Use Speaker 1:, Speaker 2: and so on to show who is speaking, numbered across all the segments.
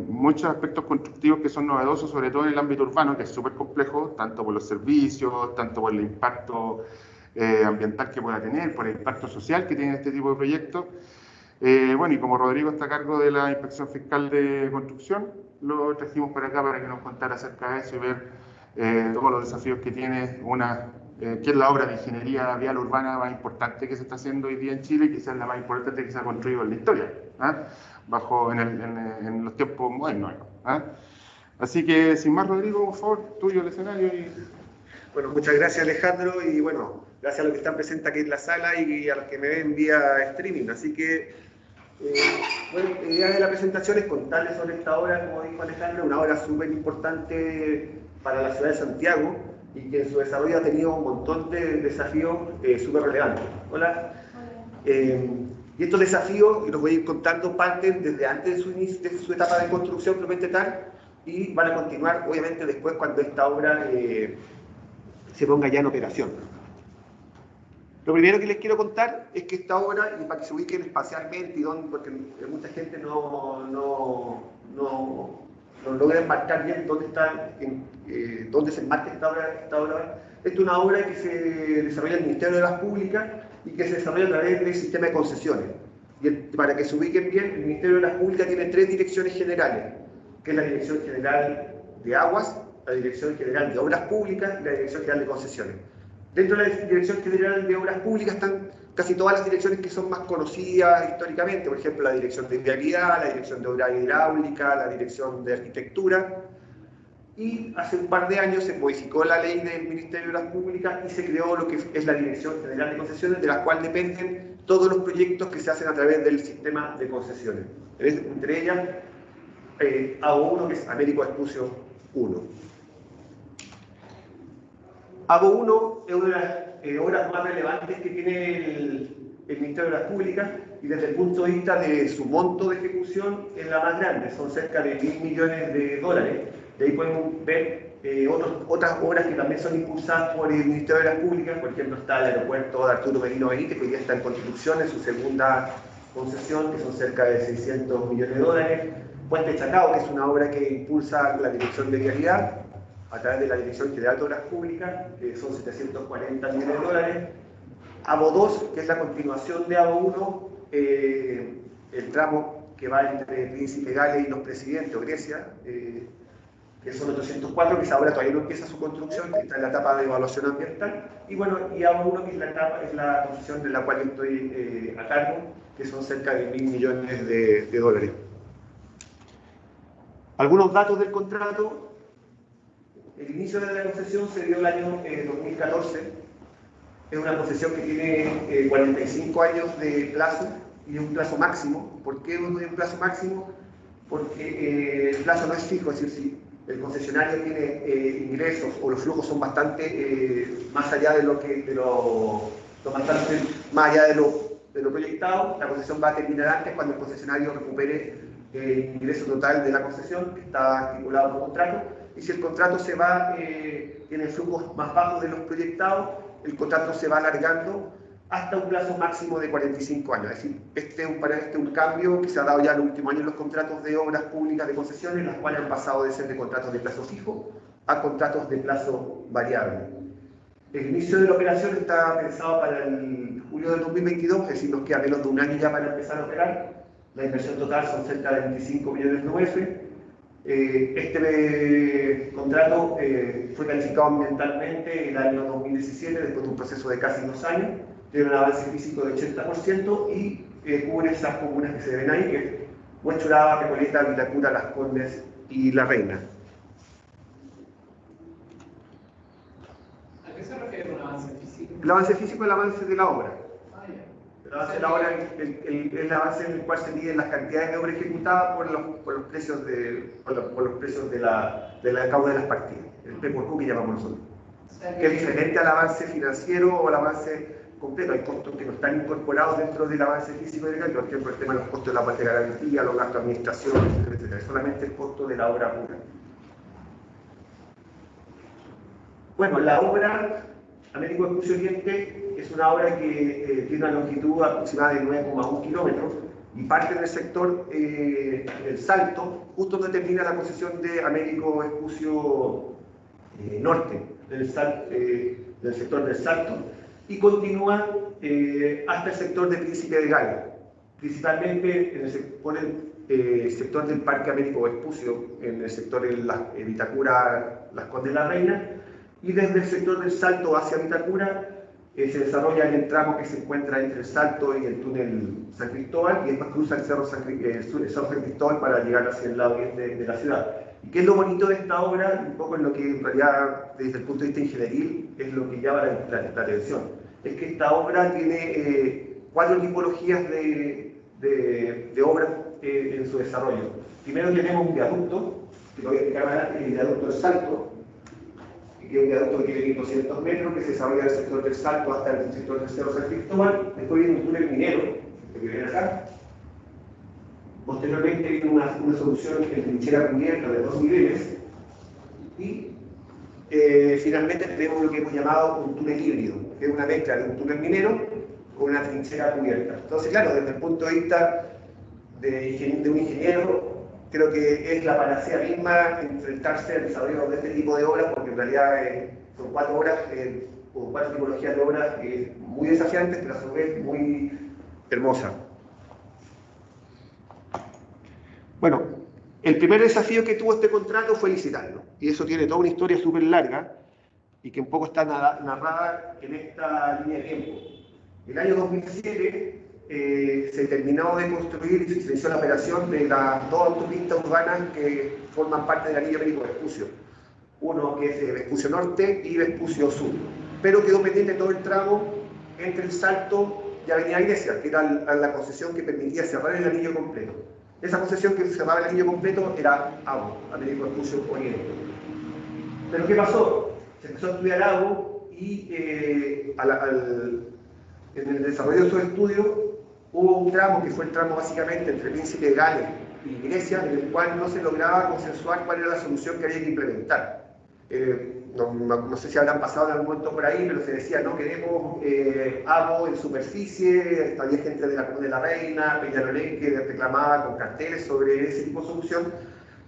Speaker 1: muchos aspectos constructivos que son novedosos, sobre todo en el ámbito urbano, que es súper complejo, tanto por los servicios, tanto por el impacto ambiental que pueda tener, por el impacto social que tiene este tipo de proyectos. Bueno, y como Rodrigo está a cargo de la Inspección Fiscal de Construcción, lo trajimos para acá para que nos contara acerca de eso y ver todos los desafíos que tiene que es la obra de ingeniería vial urbana más importante que se está haciendo hoy día en Chile y quizás la más importante que se ha construido en la historia, en los tiempos modernos. Así que, sin más, Rodrigo, por favor, tuyo el escenario.
Speaker 2: Bueno, muchas gracias, Alejandro, y bueno, gracias a los que están presentes aquí en la sala y a los que me ven vía streaming. Así que, bueno, la idea de la presentación es contarles sobre esta obra, como dijo Alejandro, una obra súper importante para la ciudad de Santiago y que en su desarrollo ha tenido un montón de desafíos súper relevantes. Hola. Y estos desafíos, y los voy a ir contando, parten desde antes de su etapa de construcción propiamente tal, y van a continuar, obviamente, después cuando esta obra se ponga ya en operación. Lo primero que les quiero contar es que esta obra, y para que se ubiquen espacialmente, porque mucha gente no logra enmarcar bien dónde se enmarca esta obra. Esta es una obra que se desarrolla en el Ministerio de Obras Públicas y que se desarrolla a través del sistema de concesiones. Y para que se ubiquen bien, el Ministerio de Obras Públicas tiene 3 direcciones generales, que es la Dirección General de Aguas, la Dirección General de Obras Públicas y la Dirección General de Concesiones. Dentro de la Dirección General de Obras Públicas están casi todas las direcciones que son más conocidas históricamente, por ejemplo, la Dirección de Vialidad, la Dirección de Obras Hidráulicas, la Dirección de Arquitectura. Y hace un par de años se modificó la ley del Ministerio de Obras Públicas y se creó lo que es la Dirección General de Concesiones, de la cual dependen todos los proyectos que se hacen a través del sistema de concesiones. Entre ellas, ABO1, que es Américo Vespucio 1. ABO1 es una de las obras más relevantes que tiene el Ministerio de Obras Públicas y desde el punto de vista de su monto de ejecución es la más grande, son cerca de $1.000 millones. De ahí podemos ver otras obras que también son impulsadas por el Ministerio de Obras Públicas. Por ejemplo, está el aeropuerto de Arturo Merino Benítez, que hoy día está en construcción en su segunda concesión, que son cerca de $600 millones. Puente Chacao, que es una obra que impulsa la Dirección de Vialidad a través de la Dirección General de Obras Públicas, que son $740 millones. ABO2, que es la continuación de ABO1, el tramo que va entre Príncipe Gales y Los Presidentes, o Grecia, que son 804, que esa obra todavía no empieza su construcción, que está en la etapa de evaluación ambiental. Y bueno, y ABO1, que es la concesión de la cual estoy a cargo, que son cerca de $1.000 millones. Algunos datos del contrato. El inicio de la concesión se dio el año 2014. Es una concesión que tiene 45 años de plazo y un plazo máximo. ¿Por qué un plazo máximo? Porque el plazo no es fijo, es decir, si el concesionario tiene ingresos o los flujos son bastante más allá de lo proyectado, la concesión va a terminar antes cuando el concesionario recupere el ingreso total de la concesión que está estipulado por contrato. Y si el contrato tiene flujos más bajos de los proyectados, el contrato se va alargando hasta un plazo máximo de 45 años. Es decir, este es un cambio que se ha dado ya en los últimos años en los contratos de obras públicas de concesiones, las cuales han pasado de ser de contratos de plazo fijo a contratos de plazo variable. El inicio de la operación está pensado para el julio del 2022, es decir, nos queda menos de un año ya para empezar a operar. La inversión total son cerca de $25 millones. Este contrato fue calificado ambientalmente en el año 2017, después de un proceso de casi 2 años. Tiene un avance físico de 80% y cubre esas comunas que se ven ahí, que es Huechuraba, Recoleta, Vitacura, Las Condes y La Reina.
Speaker 3: ¿A qué se refiere un avance físico?
Speaker 2: El avance físico es el avance de la obra. El avance de la obra es el avance en el cual se miden las cantidades de obra ejecutada por los precios de la cauda de las partidas, el P por Q que llamamos nosotros. Que es diferente al avance financiero o al avance completo. Hay costos que no están incorporados dentro del avance físico de por ejemplo, el tema de los costos de la parte de garantía, los gastos de administración, etc. Es solamente el costo de la obra pura. Bueno, la obra Américo Vespucio Oriente es una obra que tiene una longitud aproximada de 9,1 kilómetros y parte del sector del Salto, justo donde termina la concesión de Américo Vespucio Norte, del sector del Salto, y continúa hasta el sector de Príncipe de Gales, principalmente por el sector del Parque Américo Vespucio, en el sector de Vitacura, Las Condes de la Reina, y desde el sector del Salto hacia Vitacura se desarrolla en el tramo que se encuentra entre el Salto y el túnel San Cristóbal, y después cruza el Cerro San Cristóbal para llegar hacia el lado oriente de la ciudad. ¿Y qué es lo bonito de esta obra? Un poco en lo que en realidad, desde el punto de vista ingenieril, es lo que llama la atención. Es que esta obra tiene 4 tipologías de obras en su desarrollo. Primero tenemos un viaducto, que lo voy a explicar adelante, el viaducto del Salto, que es un viaducto que tiene 200 metros, que se desarrolla del sector del Salto hasta el sector del Cerro San Cristóbal. Después viene un túnel minero, que viene acá. Posteriormente viene una solución en trinchera cubierta de 2 niveles. Y finalmente tenemos lo que hemos llamado un túnel híbrido, que es una mezcla de un túnel minero con una trinchera cubierta. Entonces, claro, desde el punto de vista de un ingeniero, creo que es la panacea misma enfrentarse al desarrollo de este tipo de obras, porque en realidad son 4 obras, o 4 tipologías de obras muy desafiantes, pero a su vez muy hermosas. Bueno, el primer desafío que tuvo este contrato fue licitarlo, y eso tiene toda una historia súper larga, y que un poco está narrada en esta línea de tiempo. El año 2007 se terminó de construir y se inició la operación de las 2 autopistas urbanas que forman parte del anillo Américo Vespucio. Uno que es Vespucio Norte y Vespucio Sur. Pero quedó pendiente todo el tramo entre el Salto y Avenida Iglesia, que era la concesión que permitía cerrar el anillo completo. Esa concesión que cerraba el anillo completo era ABO, Américo Vespucio Oriente. Pero ¿qué pasó? Se empezó a estudiar ABO y en el desarrollo de esos estudios hubo un tramo que fue el tramo básicamente entre Príncipe de Gales y Grecia, en el cual no se lograba consensuar cuál era la solución que había que implementar. No sé si habrán pasado en algún momento por ahí, pero se decía, no queremos ABO en superficie, había gente de la Comuna de la Reina, Peñalolén, que reclamaba con carteles sobre ese tipo de solución,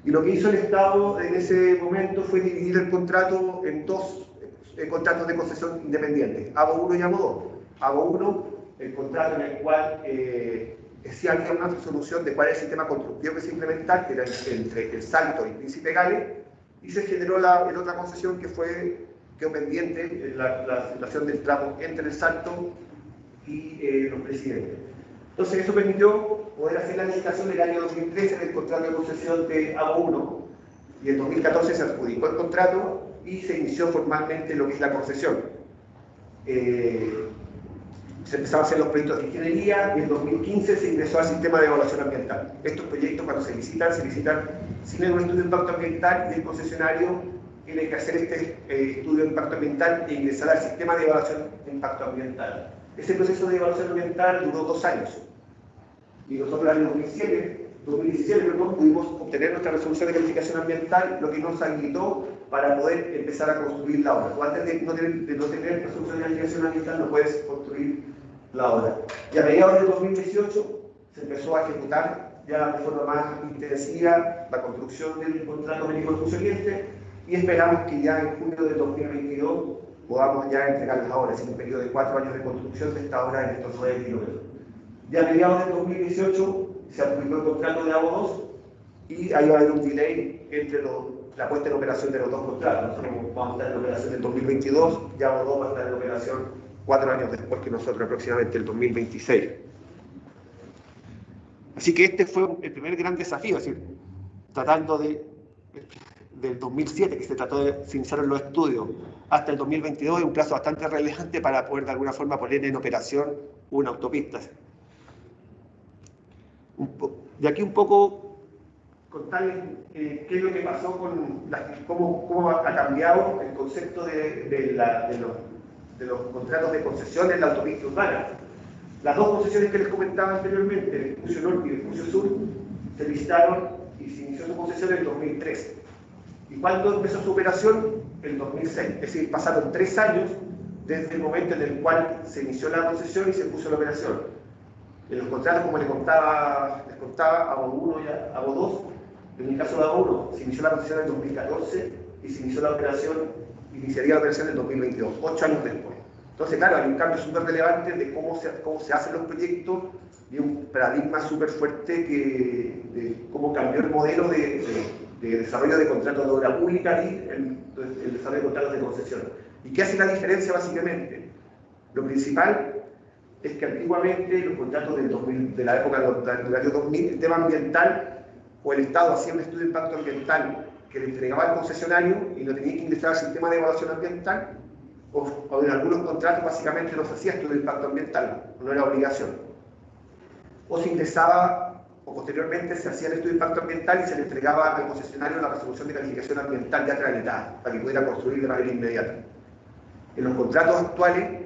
Speaker 2: y lo que hizo el Estado en ese momento fue dividir el contrato en 2 contratos de concesión independientes, ABO 1 y ABO 2. ABO 1, el contrato en el cual sí había una solución de cuál era el sistema constructivo que se implementar, que era entre el Salto y Príncipe Gales, y se generó la otra concesión que quedó pendiente, la situación del tramo entre el Salto y los Presidentes. Entonces eso permitió poder hacer la licitación del año 2013 del contrato de concesión de ABO 1, y en 2014 se adjudicó el contrato y se inició formalmente lo que es la concesión. Se empezaron a hacer los proyectos de ingeniería y en 2015 se ingresó al sistema de evaluación ambiental. Estos proyectos, cuando se licitan sin un estudio de impacto ambiental, y el concesionario tiene que hacer este estudio de impacto ambiental e ingresar al sistema de evaluación de impacto ambiental. Ese proceso de evaluación ambiental duró 2 años. Y nosotros en el 2017 pudimos obtener nuestra resolución de calificación ambiental, lo que nos habilitó para poder empezar a construir la obra. Tú antes de no tener resolución de calificación ambiental no puedes construir la obra. Y a mediados del 2018 se empezó a ejecutar ya de forma más intensiva la construcción del contrato Américo Vespucio Oriente, y esperamos que ya en junio de 2022 podamos ya entregar las obras, en un periodo de 4 años de construcción de esta obra en estos 9 kilómetros. Ya a mediados del 2018 se adjudicó el contrato de ABO 2 y ahí va a haber un delay entre la puesta en operación de los 2 contratos. Nosotros vamos a estar en operación en el 2022 y ABO 2 va a estar en operación 4 años después que nosotros, aproximadamente el 2026. Así que este fue el primer gran desafío, es decir, tratando del 2007, que se trató de iniciar los estudios, hasta el 2022, es un plazo bastante relevante para poder de alguna forma poner en operación una autopista. Y aquí un poco contarles qué es lo que pasó cómo ha cambiado el concepto de los contratos de concesión en la autopista urbana. Las 2 concesiones que les comentaba anteriormente, el Vespucio Norte y el Vespucio Sur, se licitaron y se inició su concesión en el 2013. ¿Y cuándo empezó su operación? El 2006. Es decir, pasaron 3 años desde el momento en el cual se inició la concesión y se puso la operación. En los contratos, como les contaba, ABO 1 y ABO 2, en el caso de ABO 1 se inició la concesión en 2014 y se inició iniciaría la operación en 2022, 8 años después. Entonces, claro, hay un cambio súper relevante de cómo se hacen los proyectos y un paradigma súper fuerte de cómo cambió el modelo de desarrollo de contratos de obra pública y el desarrollo de contratos de concesión. ¿Y qué hace la diferencia básicamente? Lo principal es que antiguamente los contratos de la época del año 2000, el tema ambiental o el Estado hacía un estudio de impacto ambiental que le entregaba al concesionario y no tenía que ingresar al sistema de evaluación ambiental, o en algunos contratos básicamente no se hacía estudio de impacto ambiental, no era obligación. O se ingresaba, o posteriormente se hacía el estudio de impacto ambiental y se le entregaba al concesionario la resolución de calificación ambiental ya tramitada, para que pudiera construir de manera inmediata. En los contratos actuales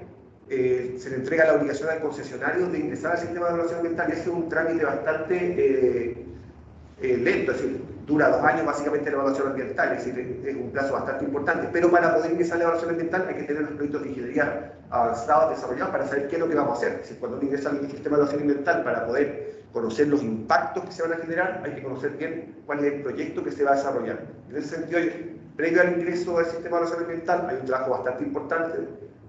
Speaker 2: se le entrega la obligación al concesionario de ingresar al sistema de evaluación ambiental y ese es un trámite bastante lento, es decir, dura 2 años básicamente la evaluación ambiental, es decir, es un plazo bastante importante, pero para poder ingresar a la evaluación ambiental hay que tener los proyectos de ingeniería avanzados, desarrollados para saber qué es lo que vamos a hacer. Es decir, cuando uno ingresa al sistema de evaluación ambiental para poder conocer los impactos que se van a generar, hay que conocer bien cuál es el proyecto que se va a desarrollar. En ese sentido, previo al ingreso al sistema de evaluación ambiental hay un trabajo bastante importante.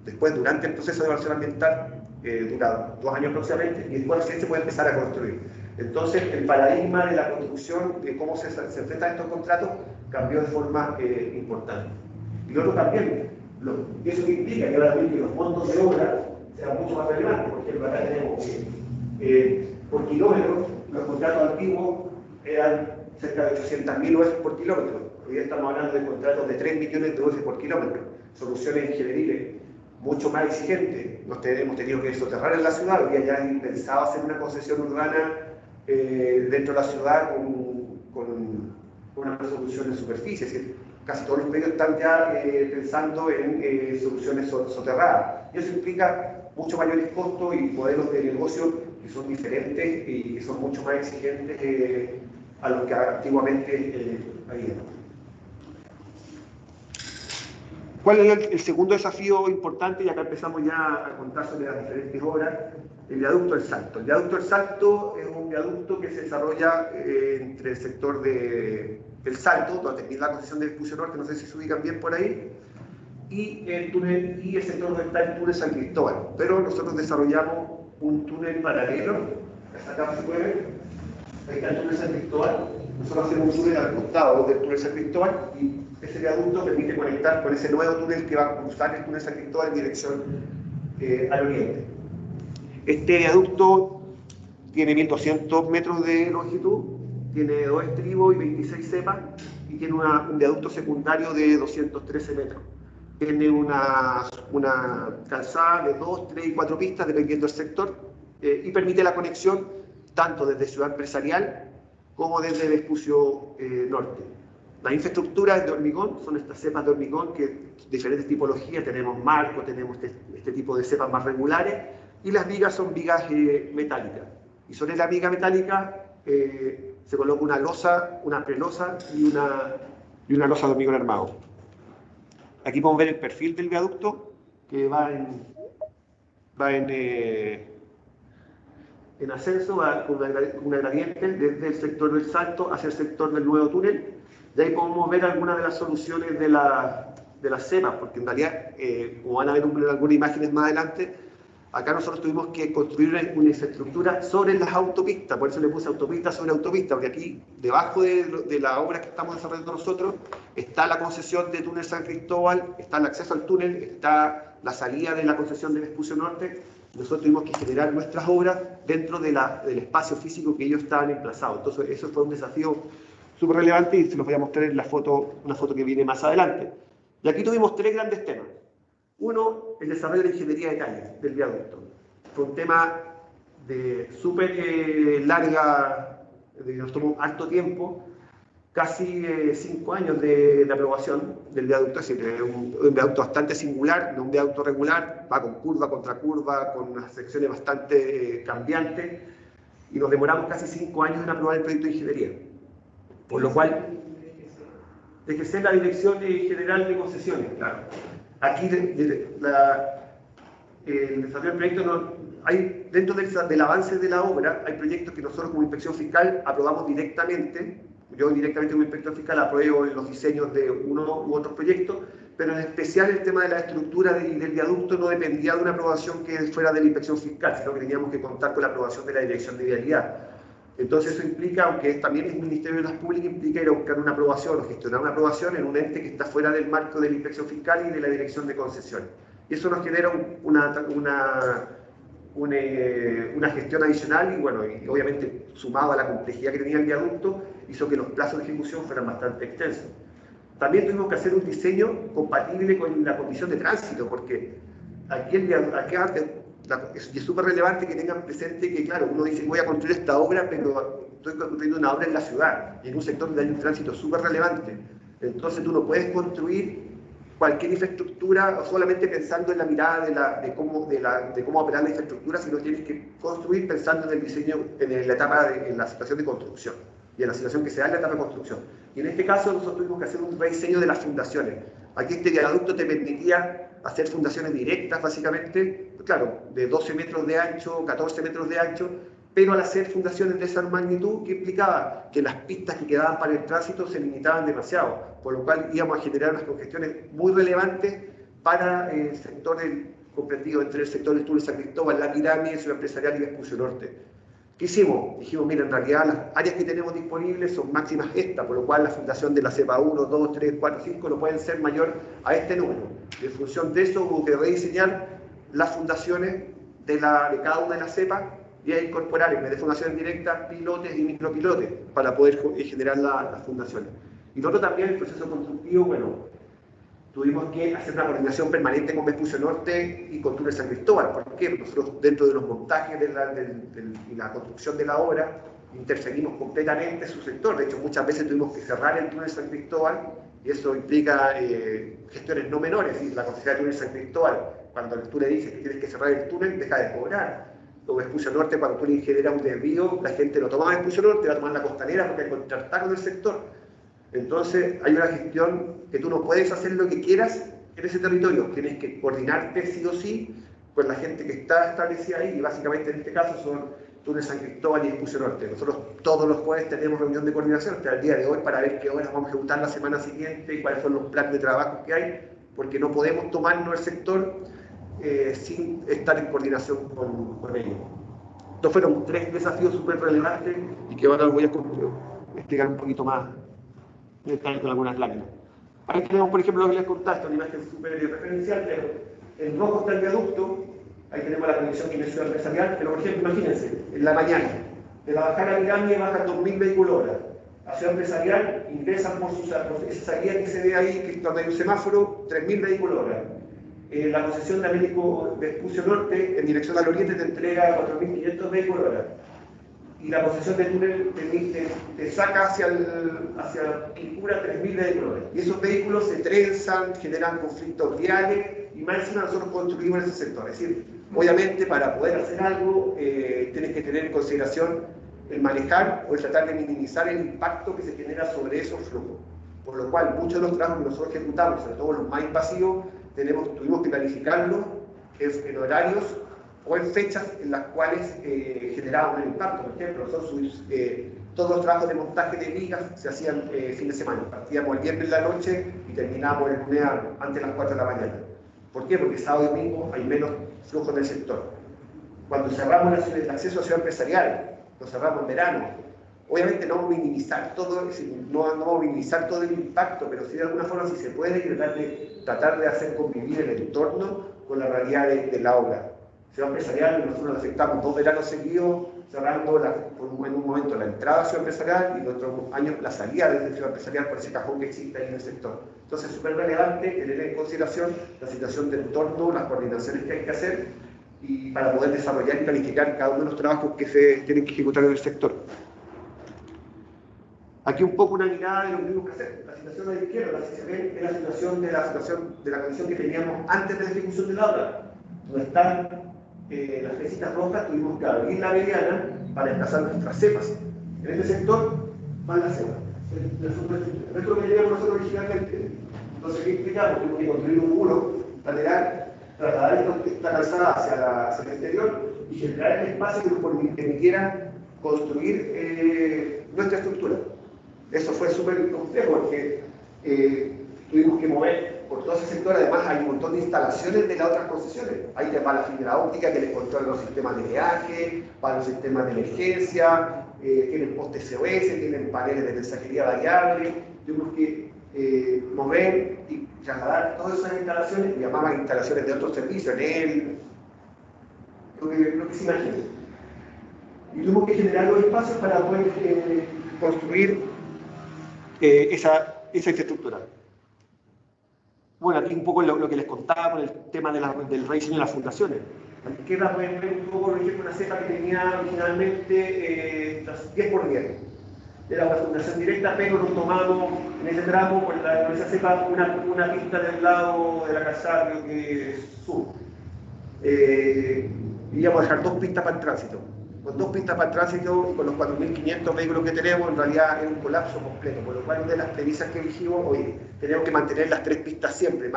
Speaker 2: Después, durante el proceso de evaluación ambiental, dura 2 años aproximadamente, y después se puede empezar a construir. Entonces, el paradigma de la construcción, de cómo se enfrentan estos contratos, cambió de forma importante. Y luego también, eso implica que ahora que los montos de obra sean mucho más relevantes. Por ejemplo, acá tenemos por kilómetro, los contratos antiguos eran cerca de 800.000 UF por kilómetro. Hoy estamos hablando de contratos de 3 millones de UF por kilómetro. Soluciones ingenieriles mucho más exigentes. Nos hemos tenido que soterrar en la ciudad, había ya pensado hacer una concesión urbana dentro de la ciudad con una resolución en superficie. Es decir, casi todos los medios están ya pensando en soluciones soterradas. Y eso implica mucho mayores costos y modelos de negocio que son diferentes y que son mucho más exigentes a los que antiguamente había. ¿Cuál es el segundo desafío importante? Y acá empezamos ya a contar sobre las diferentes obras. El viaducto del Salto. El viaducto del Salto es un viaducto que se desarrolla entre el sector del Salto, donde termina la concesión del Vespucio Norte, no sé si se ubican bien por ahí, y el túnel y el sector donde está el túnel San Cristóbal. Pero nosotros desarrollamos un túnel paralelo, acá se puede ver, ahí está el túnel San Cristóbal. Nosotros hacemos un túnel al costado del túnel San Cristóbal y ese viaducto permite conectar con ese nuevo túnel que va a cruzar el túnel San Cristóbal en dirección al oriente. Este viaducto tiene 1200 metros de longitud, tiene 2 estribos y 26 cepas y tiene un viaducto secundario de 213 metros. Tiene una calzada de 2, 3 y 4 pistas dependiendo del sector y permite la conexión tanto desde Ciudad Empresarial como desde Vespucio Norte. La infraestructura es de hormigón, son estas cepas de hormigón que de diferentes tipologías, tenemos marco, tenemos este tipo de cepas más regulares, y las vigas son vigas metálicas. Y sobre la viga metálica se coloca una losa, una prelosa y una losa de hormigón armado. Aquí podemos ver el perfil del viaducto, que va en ascenso, va con una gradiente desde el sector del Salto hacia el sector del nuevo túnel. De ahí podemos ver algunas de las soluciones de las cepas, porque en realidad, como van a ver algunas imágenes más adelante, acá nosotros tuvimos que construir una infraestructura sobre las autopistas, por eso le puse autopista sobre autopista, porque aquí, debajo de la obra que estamos desarrollando nosotros, está la concesión de túnel San Cristóbal, está el acceso al túnel, está la salida de la concesión de Vespucio Norte. Nosotros tuvimos que generar nuestras obras dentro del espacio físico que ellos estaban emplazados. Entonces, eso fue un desafío súper relevante y se los voy a mostrar en una foto que viene más adelante. Y aquí tuvimos 3 grandes temas. Uno, el desarrollo de la ingeniería de calle del viaducto. Fue un tema de súper larga, nos tomó harto tiempo, casi 5 años de aprobación del viaducto, es decir, un viaducto bastante singular, no un viaducto regular, va con curva, contra curva, con unas secciones bastante cambiantes, y nos demoramos casi 5 años en aprobar el proyecto de ingeniería. Por lo cual, de que sea la Dirección General de Concesiones, claro. Aquí el desarrollo del proyecto hay dentro del avance de la obra hay proyectos que nosotros como inspección fiscal aprobamos directamente. Yo directamente como inspector fiscal apruebo los diseños de uno u otros proyectos, pero en especial el tema de la estructura del viaducto no dependía de una aprobación que fuera de la inspección fiscal, sino que teníamos que contar con la aprobación de la Dirección de Vialidad. Entonces eso implica, aunque también es Ministerio de Obras Públicas, implica ir a buscar una aprobación o gestionar una aprobación en un ente que está fuera del marco de la inspección fiscal y de la Dirección de Concesiones. Y eso nos genera una gestión adicional y bueno, y obviamente sumado a la complejidad que tenía el viaducto, hizo que los plazos de ejecución fueran bastante extensos. También tuvimos que hacer un diseño compatible con la condición de tránsito, porque aquí es súper relevante que tengan presente que, claro, uno dice voy a construir esta obra, pero estoy construyendo una obra en la ciudad, y en un sector donde hay un tránsito súper relevante. Entonces tú no puedes construir cualquier infraestructura solamente pensando en la mirada de cómo operar la infraestructura, sino tienes que construir pensando en el diseño, en la situación de construcción y en la situación que se da en la etapa de construcción. Y en este caso nosotros tuvimos que hacer un rediseño de las fundaciones. Aquí este viaducto te permitía hacer fundaciones directas, básicamente, claro, de 12 metros de ancho, 14 metros de ancho, pero al hacer fundaciones de esa magnitud, ¿qué implicaba? Que las pistas que quedaban para el tránsito se limitaban demasiado, por lo cual íbamos a generar unas congestiones muy relevantes para el sector comprendido entre el sector del túnel San Cristóbal, la pirámide, Ciudad Empresarial y Vespucio Norte. ¿Qué hicimos? Dijimos, mira, en realidad las áreas que tenemos disponibles son máximas estas, por lo cual la fundación de la cepa 1, 2, 3, 4, 5 no pueden ser mayor a este número. Y en función de eso hubo que rediseñar las fundaciones de cada una de las cepas y a incorporar en vez de fundaciones directas, pilotes y micropilotes para poder generar las fundaciones. Y luego también el proceso constructivo, bueno, tuvimos que hacer una coordinación permanente con Vespucio Norte y con Túnel San Cristóbal. ¿Por qué? Nosotros dentro de los montajes y la construcción de la obra interferimos completamente en su sector. De hecho, muchas veces tuvimos que cerrar el Túnel San Cristóbal y eso implica gestiones no menores. ¿Sí? La concesión del Túnel San Cristóbal, cuando tú le dices que tienes que cerrar el túnel, deja de cobrar. O Vespucio Norte, cuando tú le generas un desvío, la gente lo toma a Vespucio Norte, va a tomar la costanera porque hay que contratar con el sector. Entonces hay una gestión que tú no puedes hacer lo que quieras en ese territorio, tienes que coordinarte sí o sí con la gente que está establecida ahí y básicamente en este caso son Túnel San Cristóbal y Vespucio Norte. Nosotros todos los jueves tenemos reunión de coordinación hasta el día de hoy para ver qué horas vamos a ejecutar la semana siguiente y cuáles son los planes de trabajo que hay, porque no podemos tomarnos el sector sin estar en coordinación con ellos. Estos fueron 3 desafíos súper relevantes y que ahora voy a explicar un poquito más con algunas láminas. Ahí tenemos, por ejemplo, lo que les contaste, una imagen súper referencial, pero en rojo está el viaducto, ahí tenemos la conexión que Ciudad Empresarial, pero por ejemplo, imagínense, en la mañana, de la bajada a pirámide bajan 2.000 vehículos hora, a Ciudad Empresarial ingresan por esa salida que se ve ahí, que cuando hay un semáforo, 3.000 vehículos hora. La concesión de Américo Vespucio Norte, en dirección al oriente, te entrega 4.500 vehículos hora. Y la concesión de túnel te saca hacia Quilicura 3.000 vehículos. Y esos vehículos se trenzan, generan conflictos viales, y más encima nosotros construimos en ese sector. Es decir, obviamente para poder hacer algo, tienes que tener en consideración el manejar o el tratar de minimizar el impacto que se genera sobre esos flujos. Por lo cual, muchos de los trabajos que nosotros ejecutamos, sobre todo los más invasivos, tuvimos que planificarlos en horarios o en fechas en las cuales generábamos un impacto. Por ejemplo, todos los trabajos de montaje de vigas se hacían fin de semana. Partíamos el viernes en la noche y terminábamos el lunes antes de las 4 de la mañana. ¿Por qué? Porque sábado y domingo hay menos flujo en el sector. Cuando cerramos el acceso a Ciudad Empresarial, lo cerramos en verano. Obviamente no vamos a minimizar todo, no vamos a minimizar todo el impacto, pero sí de alguna forma si se puede tratar de hacer convivir el entorno con la realidad de la obra. Ciudad Empresarial, nosotros afectamos 2 veranos seguidos, cerrando en un momento la entrada a Ciudad Empresarial y en otro año la salida desde Ciudad Empresarial por ese cajón que existe ahí en el sector. Entonces es súper relevante tener en consideración la situación del entorno, las coordinaciones que hay que hacer y para poder desarrollar y planificar cada uno de los trabajos que se tienen que ejecutar en el sector. Aquí un poco una mirada de lo que tuvimos que hacer. La situación de la izquierda, la situación de la condición que teníamos antes de la ejecución de la obra. Donde están las flechas rojas, tuvimos que abrir la mediana para desplazar nuestras cepas. En este sector van las cepas. El resto que teníamos nosotros originalmente. Entonces, ¿qué implicamos? Tuvimos que construir un muro lateral, trasladar esta calzada hacia el exterior y generar el espacio que nos permitiera construir nuestra estructura. Eso fue súper complejo porque tuvimos que mover por todo ese sector. Además hay un montón de instalaciones de las otras concesiones. Ahí te va la fibra óptica que les controla los sistemas de peaje, para los sistemas de emergencia, tienen postes COS, tienen paneles de mensajería variable. Tuvimos que mover y trasladar todas esas instalaciones, llamaban instalaciones de otros servicios, lo que se imagine. Y tuvimos que generar los espacios para poder construir esa infraestructura. Bueno, aquí un poco lo que les contaba con el tema del rediseño de las fundaciones. A la izquierda pueden ver un poco, por ejemplo, una cepa que tenía originalmente 10x10. Era una fundación directa, pero nos tomamos en ese tramo, con esa cepa, una pista del lado de la calzada, creo que sur. Y íbamos a dejar 2 pistas para el tránsito. Con 2 pistas para el tránsito y con los 4.500 vehículos que tenemos, en realidad es un colapso completo. Por lo cual, una de las premisas que dijimos, oye, tenemos que mantener las 3 pistas siempre,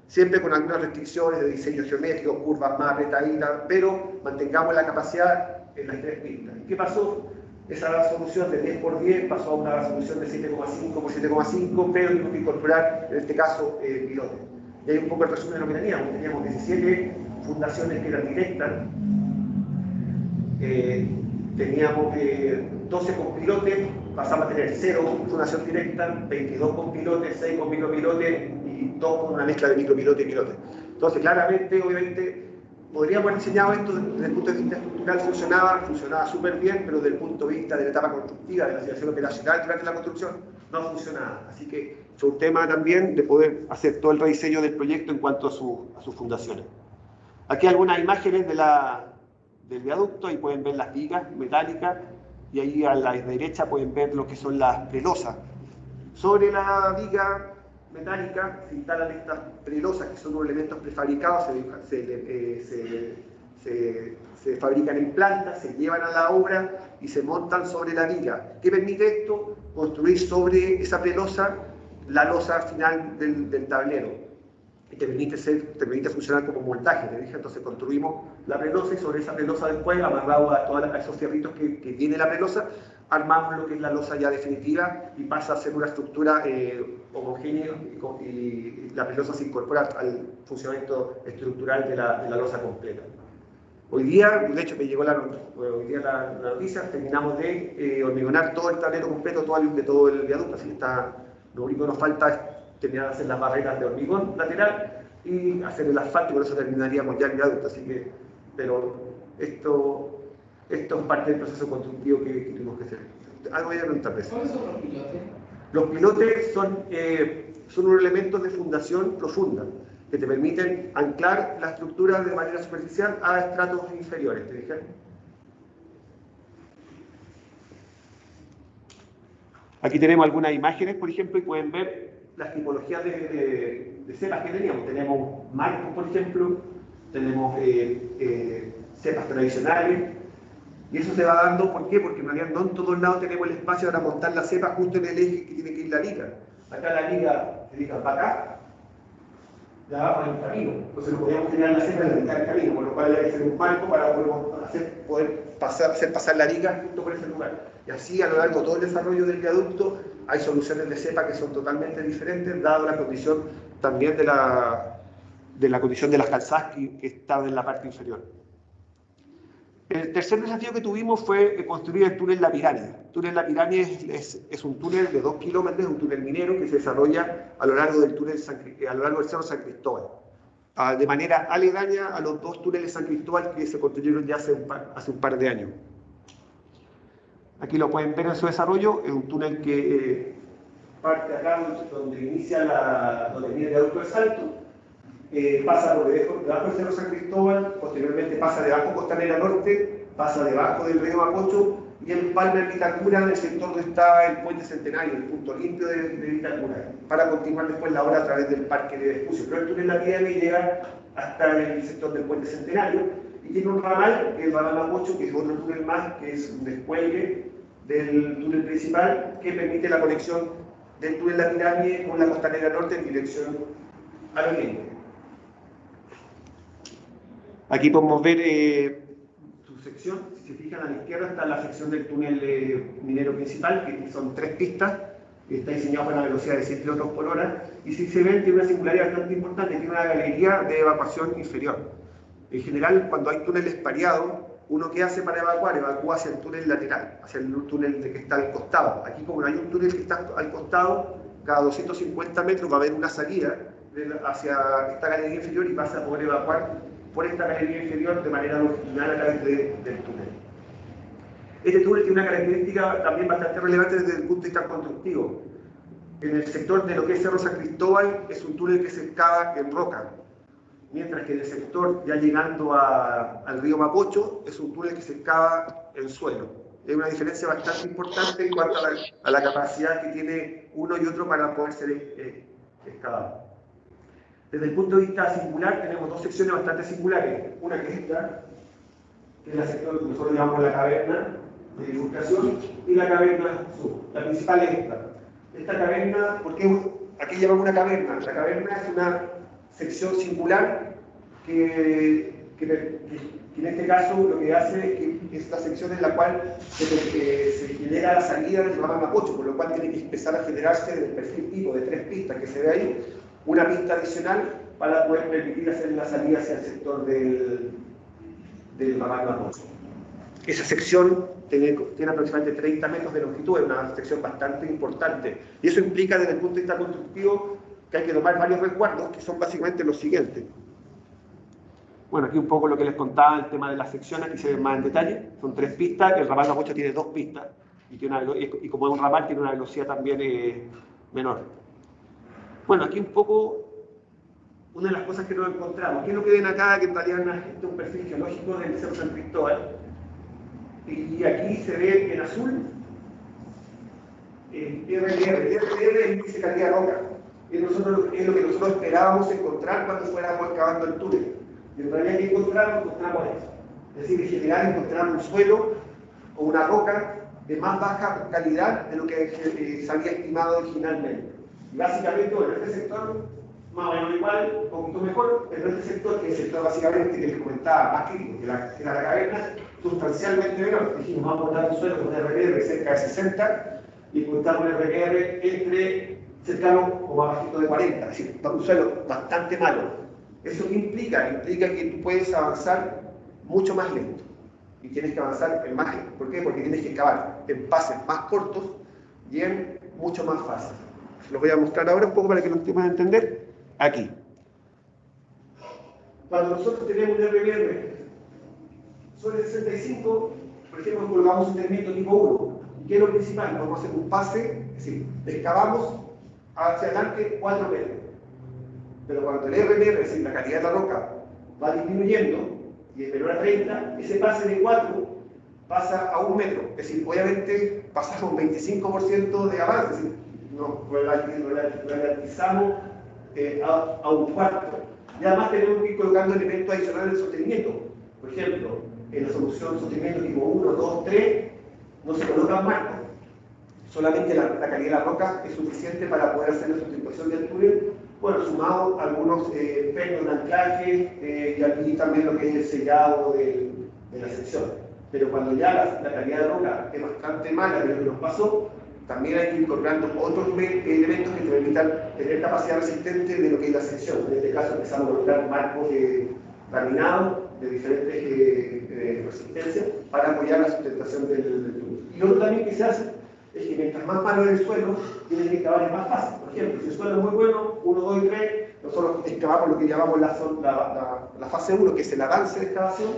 Speaker 2: siempre con algunas restricciones de diseño geométrico, curvas más apretaditas, pero mantengamos la capacidad en las 3 pistas. ¿Y qué pasó? Esa solución de 10x10 pasó a una solución de 7,5 por 7,5, pero tuvimos que incorporar, en este caso, pilotes. Y ahí un poco el resumen de lo que teníamos. Teníamos 17 fundaciones que eran directas, teníamos 12 con pilotes, pasamos a tener 0 fundación directa, 22 con pilotes, 6 con micropilotes y 2 con una mezcla de micropilote y pilote. Entonces, claramente, obviamente, podríamos haber diseñado esto desde el punto de vista estructural, funcionaba súper bien, pero desde el punto de vista de la etapa constructiva, de la situación operacional durante la construcción, no funcionaba. Así que fue un tema también de poder hacer todo el rediseño del proyecto en cuanto a sus fundaciones. Aquí algunas imágenes del viaducto, ahí pueden ver las vigas metálicas, y ahí a la derecha pueden ver lo que son las prelosas. Sobre la viga metálica se instalan estas prelosas, que son unos elementos prefabricados, se fabrican en planta, se llevan a la obra y se montan sobre la viga. ¿Qué permite esto? Construir sobre esa prelosa la losa final del tablero. Y te permite funcionar como montaje, te dije. Entonces construimos la prelosa y sobre esa prelosa después, amarrado a esos fierritos que tiene la prelosa, armamos lo que es la losa ya definitiva y pasa a ser una estructura homogénea y la prelosa se incorpora al funcionamiento estructural de la losa completa. Hoy día, de hecho me llegó la noticia, terminamos de hormigonar todo el tablero completo, de todo el viaducto, así que lo único que nos falta es terminar de hacer las barreras de hormigón lateral y hacer el asfalto, y por eso terminaríamos ya el viaducto. Así que, pero esto es parte del proceso constructivo que tuvimos que hacer. Algo voy a preguntarles.
Speaker 3: ¿Cuáles son los pilotes?
Speaker 2: Los pilotes son unos elementos de fundación profunda que te permiten anclar la estructura de manera superficial a estratos inferiores. ¿Te dije? Aquí tenemos algunas imágenes, por ejemplo, y pueden ver las tipologías de cepas que teníamos. Tenemos marcos, por ejemplo, tenemos cepas tradicionales, y eso se va dando, ¿por qué? Porque en realidad no en todos lados tenemos el espacio para montar la cepa justo en el eje que tiene que ir la viga. Acá la viga se dedica para acá, de abajo en el camino. Entonces no podíamos tener la cepa en la mitad del camino, por lo cual hay que hacer un marco para poder hacer pasar la viga justo por ese lugar. Y así a lo largo de todo el desarrollo del viaducto hay soluciones de cepa que son totalmente diferentes, dado la condición también de la condición de las calzadas que estaban en la parte inferior. El tercer desafío que tuvimos fue construir el túnel La Pirámide. El túnel La Pirámide es un túnel de 2 kilómetros, un túnel minero que se desarrolla a lo largo del Cerro San Cristóbal, de manera aledaña a los 2 túneles San Cristóbal que se construyeron ya hace un par de años. Aquí lo pueden ver en su desarrollo. Es un túnel que parte acá donde inicia el viaducto del Salto, pasa por debajo del Cerro San Cristóbal, posteriormente pasa debajo Costanera Norte, pasa debajo del río Mapocho y empalma en Vitacura, en el sector donde está el Puente Centenario, el punto limpio de Vitacura, para continuar después la obra a través del Parque de Vespucio. Pero el túnel La Pirámide llega hasta el sector del Puente Centenario y tiene un ramal, que es el ramal Mapocho, que es otro túnel más, que es un descuelgue del túnel principal, que permite la conexión del túnel La Pirámide con la Costanera Norte en dirección al oriente. Aquí podemos ver sección. Si se fijan a la izquierda está la sección del túnel minero principal, que son 3 pistas, está diseñado para una velocidad de 100 km por hora, y si se ven tiene una singularidad bastante importante, tiene una galería de evacuación inferior. En general, cuando hay túneles pareados, uno que hace para evacuar, evacúa hacia el túnel lateral, hacia el túnel que está al costado. Aquí como no hay un túnel que está al costado, cada 250 metros va a haber una salida hacia esta galería inferior y vas a poder evacuar por esta galería inferior de manera longitudinal a través del túnel. Este túnel tiene una característica también bastante relevante desde el punto de vista constructivo. En el sector de lo que es Cerro San Cristóbal es un túnel que se excava en roca, mientras que en el sector ya llegando al río Mapocho es un túnel que se excava en suelo. Es una diferencia bastante importante en cuanto a la capacidad que tiene uno y otro para poder ser excavado. Desde el punto de vista singular tenemos dos secciones bastante singulares. Una que es esta, que es la sección que nosotros llamamos la caverna de bifurcación, y la caverna sur. La principal es esta. Esta caverna, ¿por qué aquí llamamos una caverna? La caverna es una sección singular que en este caso lo que hace es que es la sección en la cual se genera la salida del ramal Mapocho, por lo cual tiene que empezar a generarse del perfil tipo de 3 pistas que se ve ahí, una pista adicional para poder permitir hacer la salida hacia el sector del ramal Mapocho. Esa sección tiene aproximadamente 30 metros de longitud, es una sección bastante importante, y eso implica desde el punto de vista constructivo que hay que tomar varios resguardos, que son básicamente los siguientes. Bueno, aquí un poco lo que les contaba, el tema de las secciones, aquí se ve más en detalle. Son 3 pistas, el ramal Mapocho tiene 2 pistas, y como es un ramal tiene una velocidad también menor. Bueno, aquí un poco, una de las cosas que nos encontramos, ¿qué es lo que ven acá? Que en realidad es un perfil geológico del Cerro San Cristóbal, y aquí se ve en azul el RDR. RDR es el índice de calidad de roca. Es lo que nosotros esperábamos encontrar cuando fuéramos excavando el túnel. Y en realidad, ¿qué encontramos? Encontramos esto. Es decir, en general encontramos un suelo o una roca de más baja calidad de lo que se había estimado originalmente. Y básicamente, bueno, este sector, más o menos igual, un poquito mejor, pero este sector, que es el sector básicamente que les comentaba, más crítico, que era la caverna, sustancialmente menor. Dijimos, vamos a encontrar un suelo con RPR cerca de 60 y encontramos un RPR entre cercano o más bajito de 40, es decir, un suelo bastante malo. ¿Eso qué implica? Implica que tú puedes avanzar mucho más lento y tienes que avanzar en más lento. ¿Por qué? Porque tienes que excavar en pases más cortos y en mucho más fácil. Los voy a mostrar ahora un poco para que lo puedan entender. Aquí. Cuando nosotros tenemos un RPR sobre 65, por ejemplo, colgamos un segmento tipo 1. ¿Qué es lo principal? Vamos a hacer un pase, es decir, excavamos hacia adelante 4 metros. Pero cuando el RPR, es decir, la calidad de la roca, va disminuyendo y es menor a 30, ese pase de 4 pasa a 1 metro. Es decir, obviamente pasamos un 25% de avance, es decir, nos relativizamos a un cuarto. Y además tenemos que ir colocando elementos adicionales de sostenimiento. Por ejemplo, en la solución de sostenimiento tipo 1, 2, 3, no se colocan marcos. Solamente la calidad de la roca es suficiente para poder hacer la sustitución del túnel. Bueno, sumado algunos pelos de anclaje y aquí también lo que es el sellado de la sección. Pero cuando ya la calidad de roca es bastante mala de lo que nos pasó, también hay que ir incorporando otros elementos que te permitan tener capacidad resistente de lo que es la sección. En este caso empezamos a colocar marcos laminados de diferentes resistencias para apoyar la sustentación del túnel. Y lo otro también que se hace es que mientras más malo es el suelo, tiene que excavar más fácil. Por ejemplo, si el suelo es muy bueno, 1, 2 y 3, nosotros excavamos lo que llamamos la fase 1, que es el avance de excavación,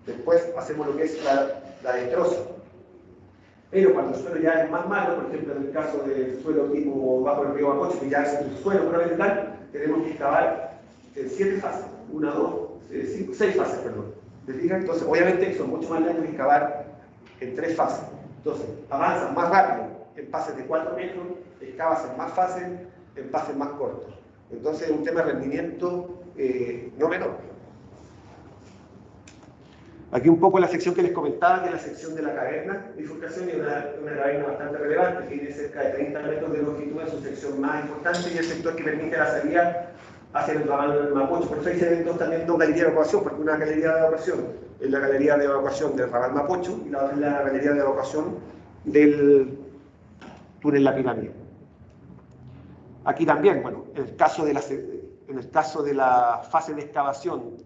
Speaker 2: después hacemos lo que es la destrozo. Pero cuando el suelo ya es más malo, por ejemplo en el caso del suelo tipo bajo el río Mapocho, que ya es un suelo puramente tal, tenemos que excavar en 7 fases, 1, 2, 5, 6 fases, perdón. ¿Te fijas? Entonces, obviamente son mucho más lentos que excavar en 3 fases. Entonces, avanzas más rápido en pases de 4 metros, excavas en más fases, en pases más cortos. Entonces, es un tema de rendimiento no menor. Aquí un poco la sección que les comentaba, que es la sección de la caverna de bifurcación, y una caverna bastante relevante, que tiene cerca de 30 metros de longitud, es su sección más importante y el sector que permite la salida hacia el ramal del Mapocho. Por eso ahí se ven también 2 galerías de evacuación, porque una galería de evacuación es la galería de evacuación del Ramal Mapocho y la otra es la galería de evacuación del túnel La Pirámide. Aquí también, bueno, en el caso de la fase de excavación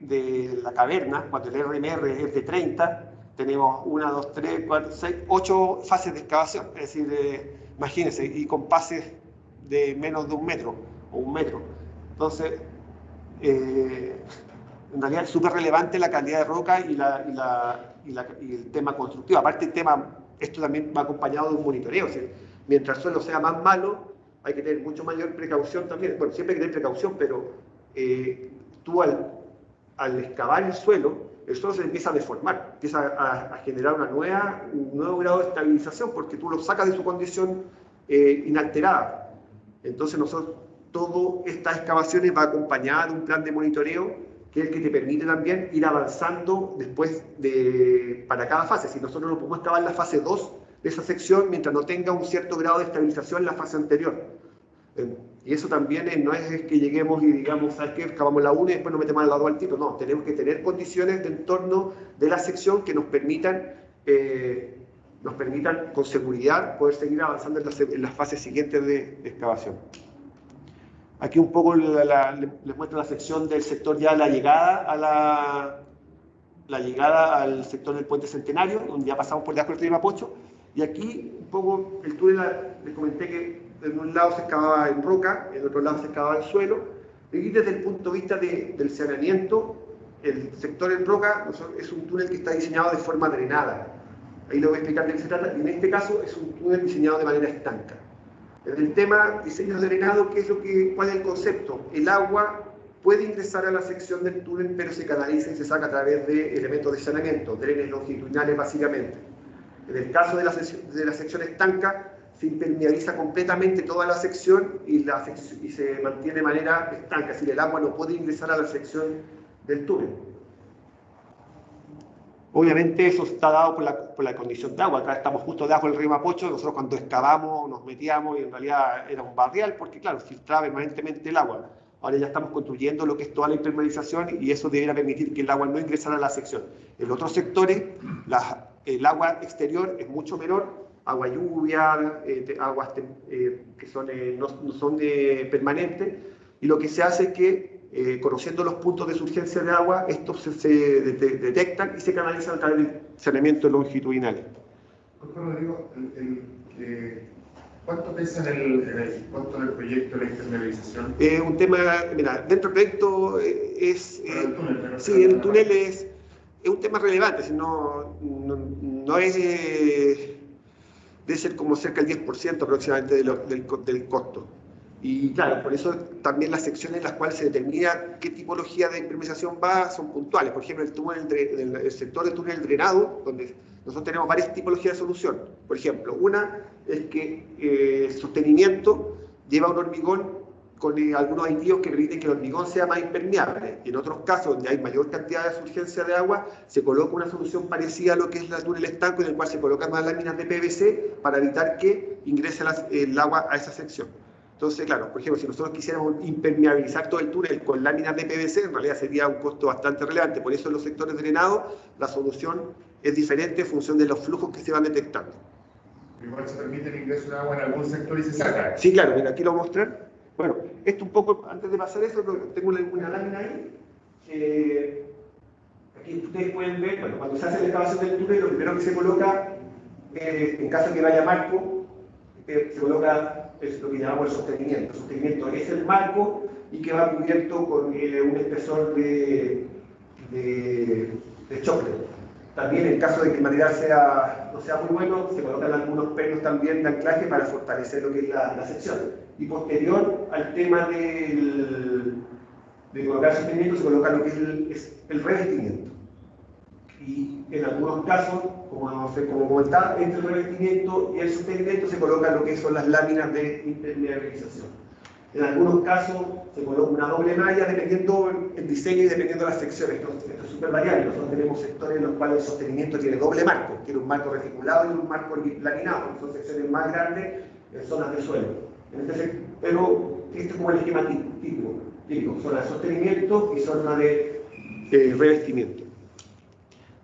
Speaker 2: de la caverna, cuando el RMR es de 30, tenemos 1, 2, 3, 4, 6, 8 fases de excavación, es decir, imagínense, y con pases de menos de 1 metro o 1 metro. Entonces, en realidad es súper relevante la calidad de roca y el tema constructivo. Aparte, esto también va acompañado de un monitoreo. O sea, mientras el suelo sea más malo, hay que tener mucho mayor precaución también. Bueno, siempre hay que tener precaución, pero tú al excavar el suelo se empieza a deformar, empieza a generar un nuevo grado de estabilización, porque tú lo sacas de su condición inalterada. Entonces todas estas excavaciones va acompañada de un plan de monitoreo, que es el que te permite también ir avanzando después para cada fase. Si nosotros no podemos excavar la fase 2 de esa sección mientras no tenga un cierto grado de estabilización en la fase anterior. Y eso también no es que lleguemos y digamos, ¿sabes qué? Excavamos la 1 y después nos metemos al lado al tiro. No, tenemos que tener condiciones de entorno de la sección que nos permitan con seguridad poder seguir avanzando en las fases siguientes de excavación. Aquí un poco les muestro la sección del sector ya la llegada al sector del Puente Centenario, donde ya pasamos por debajo del río Mapocho. Y aquí un poco el túnel, les comenté que en un lado se excavaba en roca, en otro lado se excavaba en suelo. Y desde el punto de vista del saneamiento, el sector en roca es un túnel que está diseñado de forma drenada. Ahí lo voy a explicar de qué se trata. Y en este caso es un túnel diseñado de manera estanca. En el tema diseño de drenado, ¿cuál es el concepto? El agua puede ingresar a la sección del túnel, pero se canaliza y se saca a través de elementos de saneamiento, drenes longitudinales básicamente. En el caso de la sección estanca, se impermeabiliza completamente toda la sección y se mantiene de manera estanca, es decir, el agua no puede ingresar a la sección del túnel. Obviamente eso está dado por la condición de agua. Acá estamos justo debajo del río Mapocho. Nosotros cuando excavamos nos metíamos y en realidad era un barrial porque, claro, filtraba permanentemente el agua. Ahora ya estamos construyendo lo que es toda la impermeabilización y eso debería permitir que el agua no ingresara a la sección. En otros sectores, el agua exterior es mucho menor, agua lluvia, aguas que no son permanentes, y lo que se hace es que conociendo los puntos de surgencia de agua, estos se detectan y se canalizan a través del saneamiento longitudinal.
Speaker 1: Rodrigo, ¿cuánto pesa en el costo del proyecto la impermeabilización?
Speaker 2: Un tema, mira, dentro del proyecto el túnel es un tema relevante, no es, debe ser como cerca del 10% aproximadamente del costo. Y claro, por eso también las secciones en las cuales se determina qué tipología de impermeabilización son puntuales. Por ejemplo, el sector del túnel drenado, donde nosotros tenemos varias tipologías de solución. Por ejemplo, una es que el sostenimiento lleva un hormigón con algunos aditivos que permiten que el hormigón sea más impermeable. Y en otros casos, donde hay mayor cantidad de surgencia de agua, se coloca una solución parecida a lo que es el túnel estanco, en el cual se colocan más láminas de PVC para evitar que ingrese el agua a esa sección. Entonces, claro, por ejemplo, si nosotros quisiéramos impermeabilizar todo el túnel con láminas de PVC, en realidad sería un costo bastante relevante. Por eso en los sectores drenados la solución es diferente en función de los flujos que se van detectando.
Speaker 1: Igual se permite el ingreso de agua en algún sector y se saca.
Speaker 2: Sí, claro, mira, aquí lo voy a mostrar. Bueno, esto un poco, antes de pasar eso, tengo una lámina ahí. Aquí ustedes pueden ver, bueno, cuando se hace la excavación del túnel, lo primero que se coloca, en caso de que vaya marco, se coloca lo que llamamos el sostenimiento. El sostenimiento es el marco y que va cubierto con un espesor de chocolate. También en caso de que el material no sea muy bueno, se colocan algunos pernos también de anclaje para fortalecer lo que es la sección. Y posterior al tema de colocar sostenimiento, se coloca lo que es el revestimiento. Y en algunos casos, como comentaba, entre el revestimiento y el sostenimiento se coloca lo que son las láminas de impermeabilización. En algunos casos se coloca una doble malla dependiendo el diseño y dependiendo de las secciones. Esto es súper variable. Nosotros tenemos sectores en los cuales el sostenimiento tiene doble marco. Tiene un marco reticulado y un marco laminado. Son secciones más grandes en zonas de suelo. Pero este es como el esquema típico. Zona de sostenimiento y zona de revestimiento.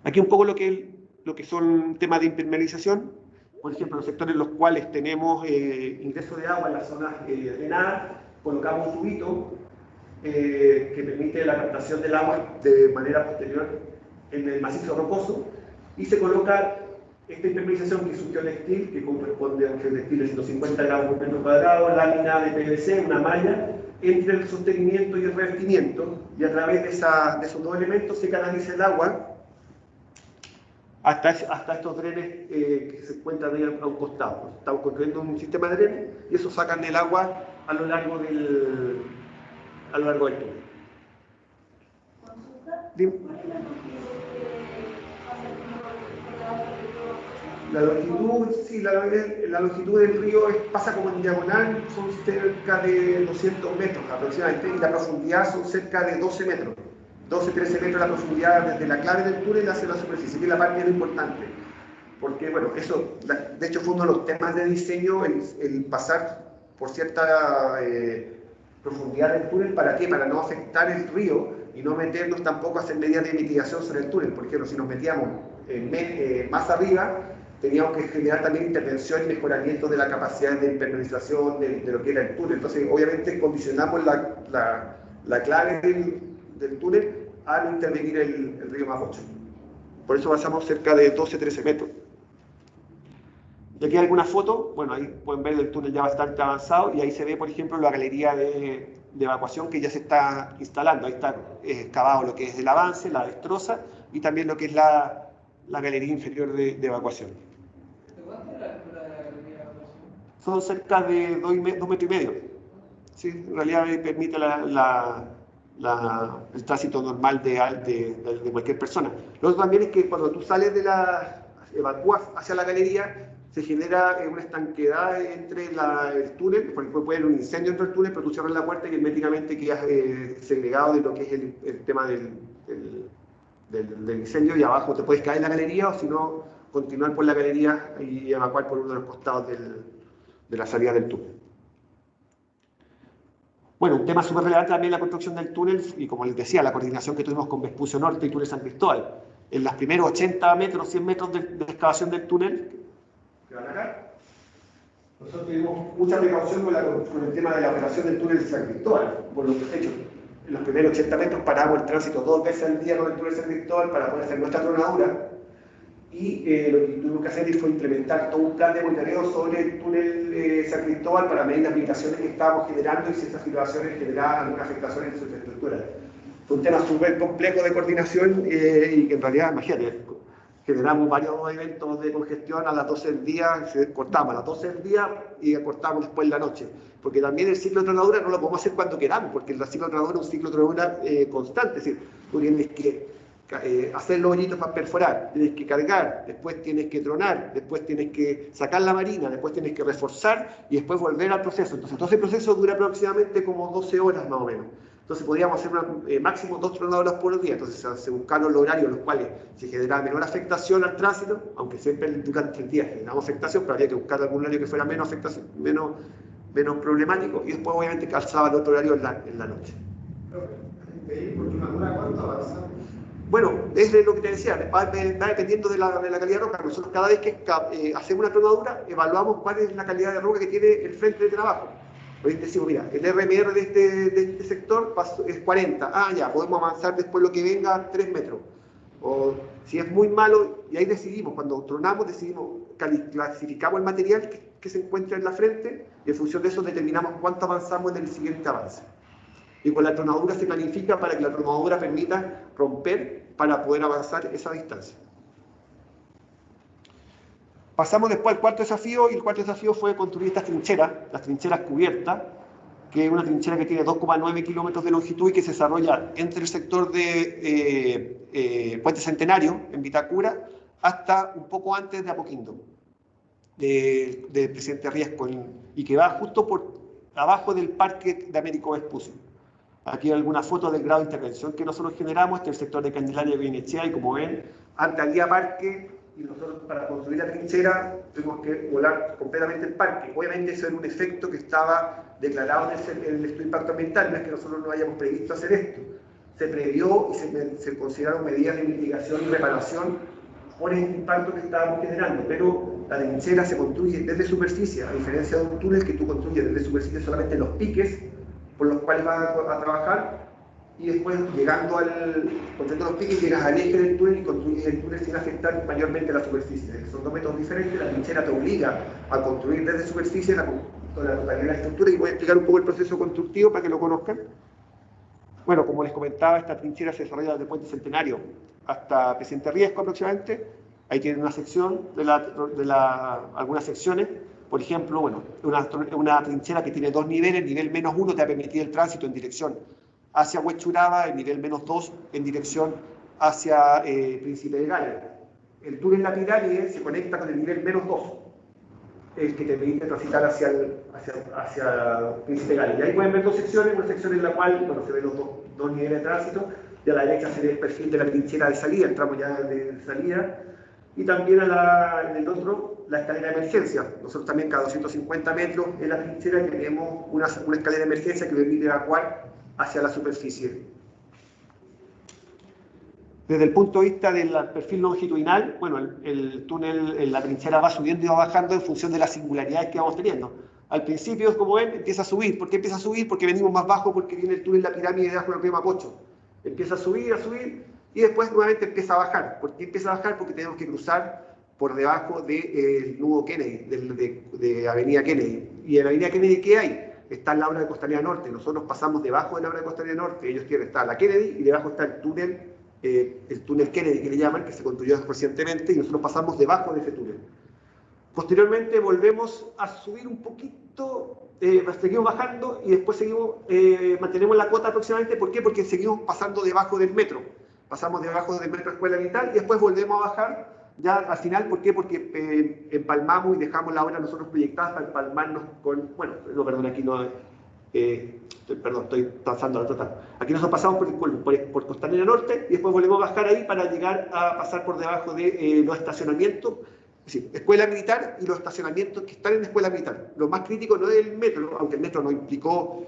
Speaker 2: Aquí un poco lo que son temas de impermeabilización, por ejemplo, los sectores en los cuales tenemos ingreso de agua en las zonas drenadas, colocamos un tubito que permite la captación del agua de manera posterior en el macizo rocoso y se coloca esta impermeabilización que es un geotextil que corresponde a un geotextil de 150 gramos por metro cuadrado, lámina de PVC, una malla entre el sostenimiento y el revestimiento, y a través de esos dos elementos se canaliza el agua hasta estos drenes que se encuentran ahí a un costado. Estamos construyendo un sistema de drenes y eso sacan el agua a lo largo del túnel. Dime. La longitud, sí, la longitud del río pasa como en diagonal, son cerca de 200 metros aproximadamente, y la profundidad son cerca de 12 metros. 12-13 metros la profundidad desde la clave del túnel hacia la superficie, que es la parte más importante. Porque, bueno, eso, de hecho, fue uno de los temas de diseño, el pasar por cierta profundidad del túnel. ¿Para qué? Para no afectar el río y no meternos tampoco a hacer medidas de mitigación sobre el túnel. Por ejemplo, si nos metíamos más arriba, teníamos que generar también intervención y mejoramiento de la capacidad de impermeabilización de lo que era el túnel. Entonces, obviamente, condicionamos la clave del túnel a no intervenir el río Mapocho. Por eso pasamos cerca de 12-13 metros. Y aquí hay algunas fotos, bueno, ahí pueden ver el túnel ya bastante avanzado, y ahí se ve, por ejemplo, la galería de evacuación que ya se está instalando. Ahí está excavado lo que es el avance, la destroza, y también lo que es la galería inferior de evacuación.
Speaker 3: ¿De cuánto es la altura de la galería de evacuación?
Speaker 2: Son cerca de 2 metros y medio. Sí, en realidad permite el tránsito normal de cualquier persona. Lo otro también es que cuando tú sales evacúas hacia la galería, se genera una estanquedad entre el túnel, porque puede haber un incendio dentro del túnel, pero tú cierras la puerta y herméticamente quedas segregado de lo que es el tema del incendio, y abajo te puedes caer en la galería, o si no, continuar por la galería y evacuar por uno de los costados de la salida del túnel. Bueno, un tema súper relevante también la construcción del túnel, y como les decía, la coordinación que tuvimos con Vespucio Norte y Túnel San Cristóbal. En los primeros 80 metros, 100 metros de excavación del túnel, que van acá, nosotros tuvimos mucha precaución con el tema de la operación del túnel San Cristóbal. Por lo que he hecho, en los primeros 80 metros paramos el tránsito 2 veces al día con el túnel San Cristóbal para poder hacer nuestra tronadura. Y lo que tuvimos que hacer fue implementar todo un plan de monitoreo sobre el túnel San Cristóbal para medir las vibraciones que estábamos generando y si estas vibraciones generaban alguna afectación en su infraestructura. Fue un tema súper complejo de coordinación y que en realidad, imagínate, generamos varios eventos de congestión a las 12 del día, cortamos a las 12 del día y cortamos después en la noche. Porque también el ciclo de tronadura no lo podemos hacer cuando queramos, porque el ciclo de tronadura es un ciclo de tronadura constante, es decir, tú tienes que hacer los hoyitos para perforar, tienes que cargar, después tienes que tronar, después tienes que sacar la marina, después tienes que reforzar y después volver al proceso. Entonces, todo ese proceso dura aproximadamente como 12 horas más o menos. Entonces, podríamos hacer máximo 2 tronadoras por día. Entonces, se buscaron los horarios en los cuales se generaba menor afectación al tránsito, aunque siempre durante el día generamos afectación, pero habría que buscar algún horario que fuera menos afectación, menos problemático, y después, obviamente, calzaba el otro horario en la noche.
Speaker 1: ¿Cuánto avanza?
Speaker 2: Bueno, es lo que te decía, va dependiendo de la calidad de roca. Nosotros cada vez que hacemos una tronadura, evaluamos cuál es la calidad de roca que tiene el frente de trabajo. Hoy decimos, mira, el RMR de este sector es 40. Ah, ya, podemos avanzar después lo que venga a 3 metros. O si es muy malo, y ahí decidimos, cuando tronamos, clasificamos el material que se encuentra en la frente, y en función de eso determinamos cuánto avanzamos en el siguiente avance. Y con la tronadura se planifica para que la tronadura permita romper para poder avanzar esa distancia. Pasamos después al cuarto desafío, y el cuarto desafío fue construir estas trincheras, las trincheras cubiertas, que es una trinchera que tiene 2,9 kilómetros de longitud y que se desarrolla entre el sector de Puente Centenario, en Vitacura, hasta un poco antes de Apoquindo, de Presidente Riesco, y que va justo por abajo del Parque de Américo Vespucio. Aquí hay algunas fotos del grado de intervención que nosotros generamos. Este es el sector de Candelaria y Goyenechea, y como ven, antes había parque, y nosotros para construir la trinchera tuvimos que volar completamente el parque. Obviamente eso era un efecto que estaba declarado en el estudio de impacto ambiental, no es que nosotros no hayamos previsto hacer esto. se previó y se consideraron medidas de mitigación y reparación por el impacto que estábamos generando, pero la trinchera se construye desde superficie, a diferencia de un túnel que tú construyes desde superficie solamente los piques por los cuales vas a trabajar, y después llegando construyendo los piques llegas al eje del túnel y construyes el túnel sin afectar mayormente la superficie. Son dos métodos diferentes. La trinchera te obliga a construir desde superficie la totalidad de la estructura, y voy a explicar un poco el proceso constructivo para que lo conozcan. Bueno, como les comentaba, esta trinchera se desarrolla desde Puente Centenario hasta Presidente Riesco aproximadamente. Ahí tienen una sección algunas secciones. Por ejemplo, bueno, una trinchera que tiene 2 niveles. El nivel -1 te va a permitir el tránsito en dirección hacia Huechuraba, el nivel -2 en dirección hacia Príncipe de Gales. El túnel lapidario se conecta con el nivel -2, el que te permite transitar hacia Príncipe de Gales. Y ahí pueden ver dos secciones, una sección en la cual se ven los dos niveles de tránsito, y a la derecha se ve el perfil de la trinchera de salida, el tramo ya de salida, y también en el otro la escalera de emergencia. Nosotros también cada 250 metros en la trinchera tenemos una escalera de emergencia que permite evacuar hacia la superficie. Desde el punto de vista del perfil longitudinal, bueno, el túnel, la trinchera va subiendo y va bajando en función de las singularidades que vamos teniendo. Al principio, como ven, empieza a subir. ¿Por qué empieza a subir? Porque venimos más bajo, porque viene el túnel, la pirámide debajo de lo que es Mapocho. Empieza a subir, y después nuevamente empieza a bajar. ¿Por qué empieza a bajar? Porque tenemos que cruzar por debajo del nudo Kennedy, de Avenida Kennedy. ¿Y en Avenida Kennedy qué hay? Está la obra de Costanera Norte. Nosotros pasamos debajo de la obra de Costanera Norte. Ellos tienen, está la Kennedy, y debajo está el túnel Kennedy, que le llaman, que se construyó recientemente, y nosotros pasamos debajo de ese túnel. Posteriormente volvemos a subir un poquito, seguimos bajando, y después mantenemos la cuota aproximadamente. ¿Por qué? Porque seguimos pasando debajo del metro. Pasamos debajo del metro Escuela Militar, y después volvemos a bajar ya al final. ¿Por qué? Porque empalmamos y dejamos la obra nosotros proyectada para empalmarnos con, bueno, no, perdón, aquí no, estoy pasando al total. Aquí nosotros pasamos por Costanera Norte, y después volvemos a bajar ahí para llegar a pasar por debajo de los estacionamientos, es decir, Escuela Militar y los estacionamientos que están en la Escuela Militar. Lo más crítico no es el metro, aunque el metro nos implicó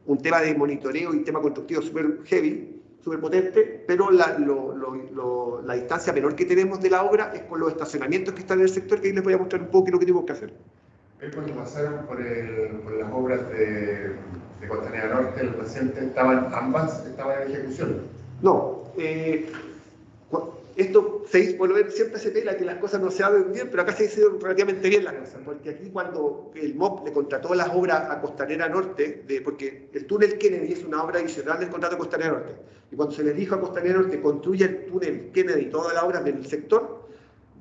Speaker 2: un tema de monitoreo y tema constructivo súper heavy, súper potente, pero la distancia menor que tenemos de la obra es con los estacionamientos que están en el sector, que ahí les voy a mostrar un poco lo que tenemos que hacer.
Speaker 1: Es cuando pasaron por las obras de Costanera Norte, el reciente, ambas estaban en ejecución.
Speaker 2: No, esto por lo menos siempre se pela que las cosas no se hagan bien, pero acá se hicieron relativamente bien las cosas, porque aquí cuando el MOP le contrató las obras a Costanera Norte, porque el túnel Kennedy es una obra adicional del contrato de Costanera Norte, y cuando se les dijo a Costanera Norte construye el túnel Kennedy y toda la obra del sector,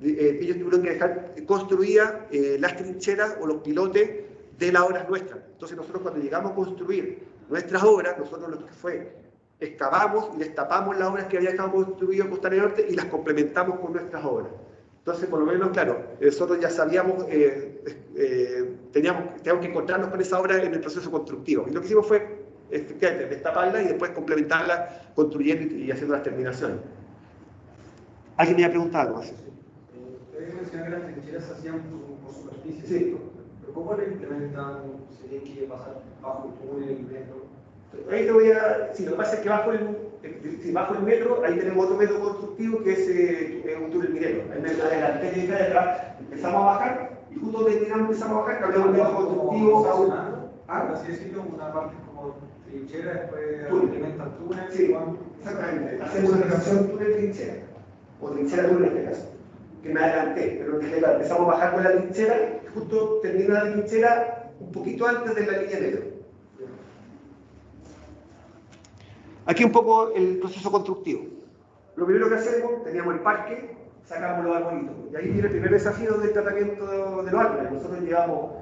Speaker 2: ellos tuvieron que dejar construida las trincheras o los pilotes de las obras nuestras. Entonces nosotros, cuando llegamos a construir nuestras obras, nosotros lo que fue, excavamos y destapamos las obras que había dejado construido Costanera Norte y las complementamos con nuestras obras. Entonces, por lo menos, claro, nosotros ya sabíamos, teníamos que encontrarnos con esa obra en el proceso constructivo. Y lo que hicimos fue, efectivamente, destaparla y después complementarla construyendo y haciendo las terminaciones. ¿Alguien me ha preguntado algo más?
Speaker 3: Ustedes mencionaron que las trincheras se hacían por superficie,
Speaker 2: Sí.
Speaker 3: ¿cierto? ¿Pero cómo lo implementan? ¿Se tiene que pasar bajo el túnel, el metro?
Speaker 2: Ahí te voy a... Sí, lo que pasa es que bajo el metro, ahí tenemos otro método constructivo que es un túnel minero. Ahí me adelanté y de atrás, empezamos a bajar, y justo donde empezamos a bajar, cambiamos el método constructivo a
Speaker 3: Así decirlo, una parte como trinchera, después
Speaker 2: túnel.
Speaker 3: implementan túnel.
Speaker 2: Sí, exactamente. Hacemos una relación túnel-trinchera, o trinchera-túnel en este caso. Que me adelanté, pero empezamos a bajar con la trinchera, y justo termina la trinchera un poquito antes de la línea metro. Aquí un poco el proceso constructivo. Lo primero que hacemos, teníamos el parque, sacamos los arbolitos. Y ahí viene el primer desafío del tratamiento de los árboles. Nosotros llevamos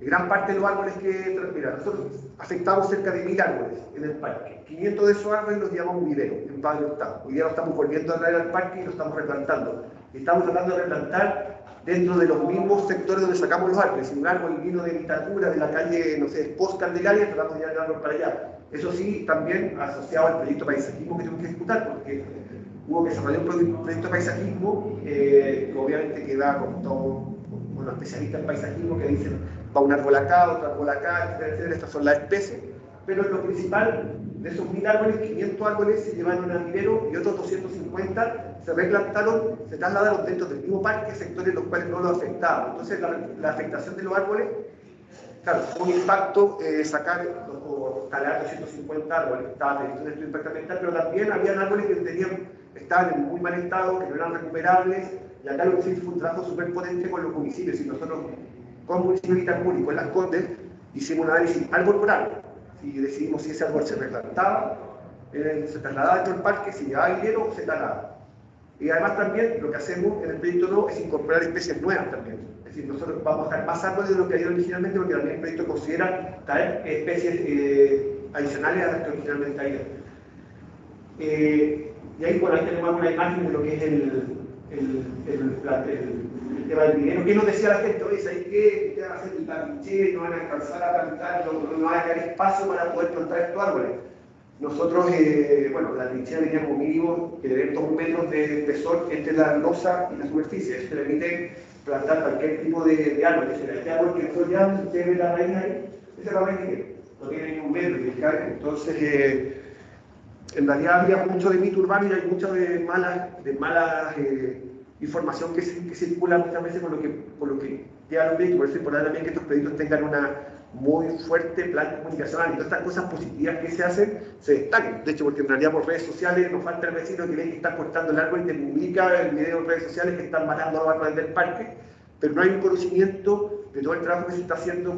Speaker 2: gran parte de los árboles que... Mira, nosotros afectamos cerca de 1000 árboles en el parque. 500 de esos árboles los llevamos a un vivero, en Padre Hurtado. Hoy día lo estamos volviendo a traer al parque y lo estamos replantando. Y estamos tratando de replantar dentro de los mismos sectores donde sacamos los árboles. Si un árbol vino de Vitacura, de la calle, no sé, Espós Candelaria, tratamos de llevar el árbol para allá. Eso sí, también asociado al proyecto de paisajismo que tenemos que ejecutar, porque hubo que desarrollar un proyecto de paisajismo, obviamente que da con todos los especialistas en paisajismo que dicen va un árbol acá, otro árbol acá, etcétera, etcétera. Estas son las especies, pero lo principal de esos 1000 árboles, 500 árboles se llevaron al vivero y otros 250 se replantaron, se trasladaron dentro del mismo parque, sectores en los cuales no los afectaba. Entonces la afectación de los árboles, claro, fue un impacto sacar o talar 250 árboles, estaba previsto en este impacto ambiental, pero también habían árboles que estaban en muy mal estado, que no eran recuperables, y acá lo que se hizo fue un trabajo súper potente con los municipios, y nosotros con Municipio de Vitacura y con Las Condes hicimos un análisis árbol por árbol, y decidimos si ese árbol se replantaba, se trasladaba dentro del parque, si llevaba dinero o se talaba. Y además también lo que hacemos en el proyecto nuevo es incorporar especies nuevas también. Es decir, nosotros vamos a dejar más árboles de lo que había originalmente, porque también el proyecto considera traer especies adicionales a las que originalmente había. Y ahí, bueno, ahí tenemos una imagen de lo que es el tema del dinero. ¿Qué nos decía la gente? Oye, ¿sabes qué? ¿Qué van a hacer el trinchera? No van a alcanzar a plantar, no van a quedar espacio para poder plantar estos árboles. Nosotros, bueno, la trinchera tenía como mínimo que tener 2 metros de espesor entre la losa y la superficie. Eso permite plantar cualquier tipo de árbol. Es decir, este árbol que nosotros ya, si usted ve la raíz ahí, esa es la raíz que no tiene ni 1 metro. Entonces, en realidad había mucho de mito urbano y hay mucha de malas información que circula muchas veces por lo que lleva los proyectos. Por eso es importante también que estos proyectos tengan una muy fuerte plan comunicacional y todas estas cosas positivas que se hacen se destaquen. De hecho, porque en realidad por redes sociales nos falta el vecino que ve que están cortando el árbol y te publica el video en redes sociales que están matando a los árboles del parque, pero no hay un conocimiento de todo el trabajo que se está haciendo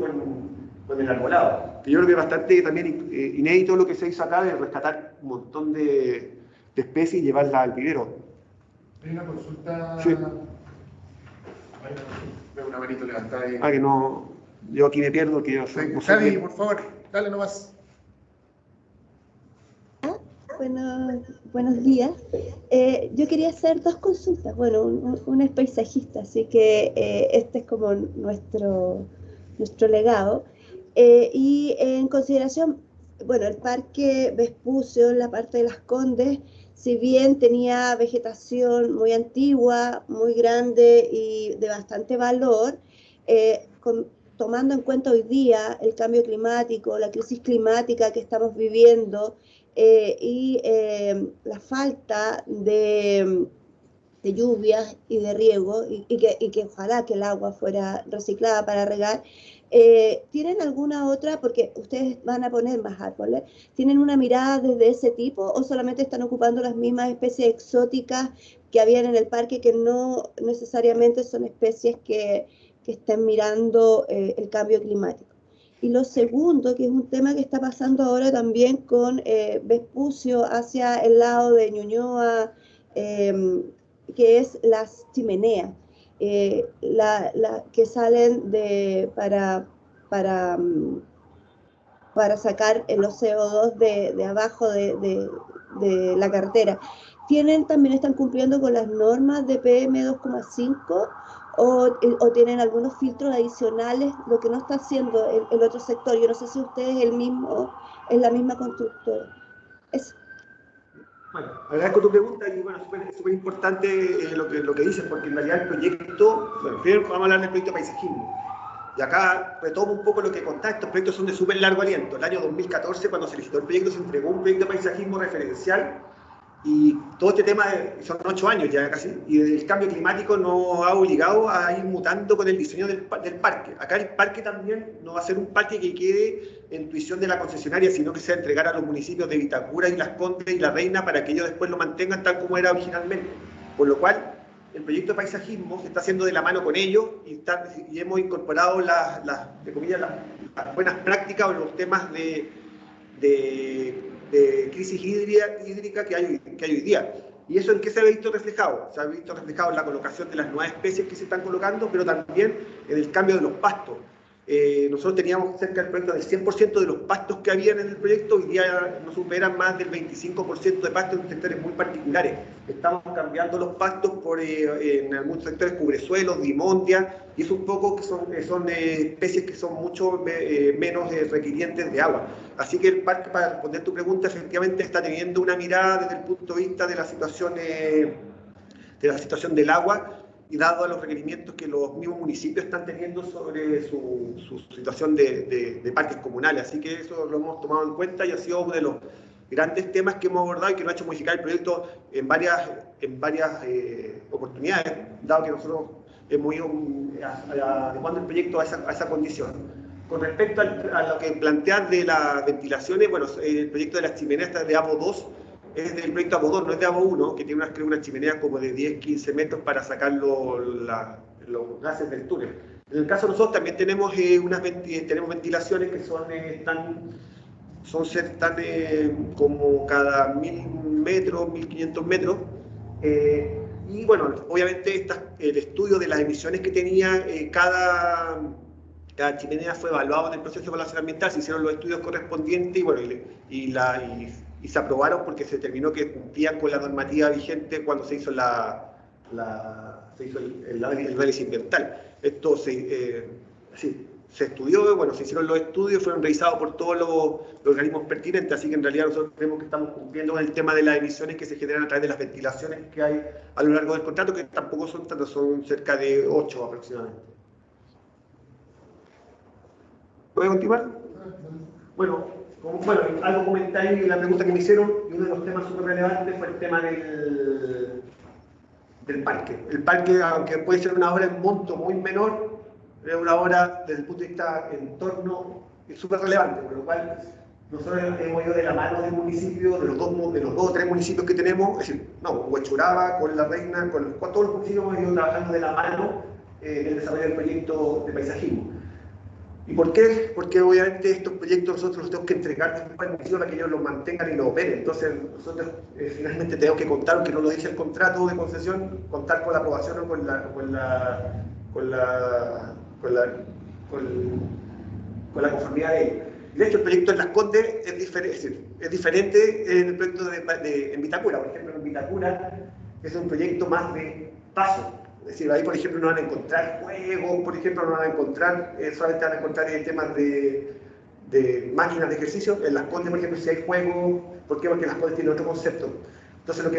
Speaker 2: con el arbolado. Que yo creo que es bastante también inédito lo que se hizo acá de rescatar un montón de especies y llevarlas al vivero.
Speaker 1: Hay una consulta.
Speaker 2: Sí.
Speaker 1: Veo una manito levantada ahí.
Speaker 2: Que no. Yo aquí me pierdo, que yo soy.
Speaker 1: Sí, Javi, por favor, dale nomás.
Speaker 4: Buenos días. Yo quería hacer 2 consultas. Bueno, una es paisajista, así que este es como nuestro legado. Y en consideración, bueno, el Parque Vespucio, en la parte de Las Condes, si bien tenía vegetación muy antigua, muy grande y de bastante valor, tomando en cuenta hoy día el cambio climático, la crisis climática que estamos viviendo y la falta de lluvias y de riego, y que ojalá que el agua fuera reciclada para regar, ¿tienen alguna otra, porque ustedes van a poner más árboles, tienen una mirada desde ese tipo o solamente están ocupando las mismas especies exóticas que habían en el parque, que no necesariamente son especies que estén mirando el cambio climático? Y lo segundo, que es un tema que está pasando ahora también con Vespucio hacia el lado de Ñuñoa, que es las chimeneas, que salen para sacar los CO2 de abajo de la carretera. ¿También están cumpliendo con las normas de PM2,5 o tienen algunos filtros adicionales, lo que no está haciendo el otro sector? Yo no sé si usted es la misma constructora. Eso.
Speaker 2: Bueno, agradezco tu pregunta y bueno, súper importante lo que dices, porque en realidad el proyecto, bueno, primero vamos a hablar del proyecto de paisajismo. Y acá retomo un poco lo que contaste, estos proyectos son de súper largo aliento. El año 2014, cuando se licitó el proyecto, se entregó un proyecto de paisajismo referencial y todo este tema son 8 años ya casi, y el cambio climático nos ha obligado a ir mutando con el diseño del parque. Acá el parque también no va a ser un parque que quede en intuición de la concesionaria, sino que se va a entregar a los municipios de Vitacura y Las Condes y La Reina para que ellos después lo mantengan tal como era originalmente. Por lo cual, el proyecto de paisajismo se está haciendo de la mano con ellos y hemos incorporado las buenas prácticas o los temas de crisis hídrica que hay hoy día. ¿Y eso en qué se ha visto reflejado? Se ha visto reflejado en la colocación de las nuevas especies que se están colocando, pero también en el cambio de los pastos. Nosotros teníamos cerca del proyecto del 100% de los pastos que habían en el proyecto, hoy día nos superan más del 25% de pastos en sectores muy particulares. Estamos cambiando los pastos por en algunos sectores cubresuelos, dimondia, y es un poco que son especies que son mucho menos requirientes de agua. Así que el parque, para responder tu pregunta, efectivamente está teniendo una mirada desde el punto de vista de la situación del agua, y dado a los requerimientos que los mismos municipios están teniendo sobre su situación de parques comunales. Así que eso lo hemos tomado en cuenta y ha sido uno grandes temas que hemos abordado y que nos ha hecho modificar el proyecto en varias oportunidades, dado que nosotros hemos ido adecuando el proyecto a esa condición. Con respecto a lo que plantean de las ventilaciones, bueno, el proyecto de las chimeneas está de AVO 2, es del proyecto AVO 2, no es de AVO 1, que tiene unas chimeneas como de 10-15 metros para sacar los gases del túnel. En el caso de nosotros también tenemos, tenemos ventilaciones que son como cada 1000 metros, 1500 metros. Y bueno, obviamente el estudio de las emisiones que tenía cada chimenea fue evaluado en el proceso de evaluación ambiental, se hicieron los estudios correspondientes y bueno, y se aprobaron porque se determinó que cumplían con la normativa vigente cuando se hizo el análisis ambiental. Esto se estudió, bueno, se hicieron los estudios, fueron revisados por todos los organismos pertinentes, así que en realidad nosotros creemos que estamos cumpliendo con el tema de las emisiones que se generan a través de las ventilaciones que hay a lo largo del contrato, que tampoco son tantas, son cerca de 8 aproximadamente. ¿Puedo continuar? Bueno, algo comenté ahí en la pregunta que me hicieron, y uno de los temas súper relevantes fue el tema del parque. El parque, aunque puede ser una obra en monto muy menor, es una obra desde el punto de vista entorno súper relevante, por lo cual nosotros hemos ido de la mano del municipio, de los dos o tres municipios que tenemos, es decir, Huechuraba, con La Reina, con todos los municipios hemos ido trabajando de la mano en el desarrollo del proyecto de paisajismo. ¿Y por qué? Porque obviamente estos proyectos nosotros los tenemos que entregar después al municipio para que ellos los mantengan y los operen. Entonces nosotros finalmente tenemos que contar, aunque no lo dice el contrato de concesión, contar con la aprobación o con la conformidad de ellos. De hecho, el proyecto en Las Condes es diferente en el proyecto en Vitacura. Por ejemplo, en Vitacura es un proyecto más de paso. Es decir, ahí, por ejemplo, no van a encontrar juegos, por ejemplo, no van a encontrar, solamente van a encontrar temas de máquinas de ejercicio. En Las Condes, por ejemplo, si hay juegos, ¿por qué? Porque Las Condes tienen otro concepto. Entonces, lo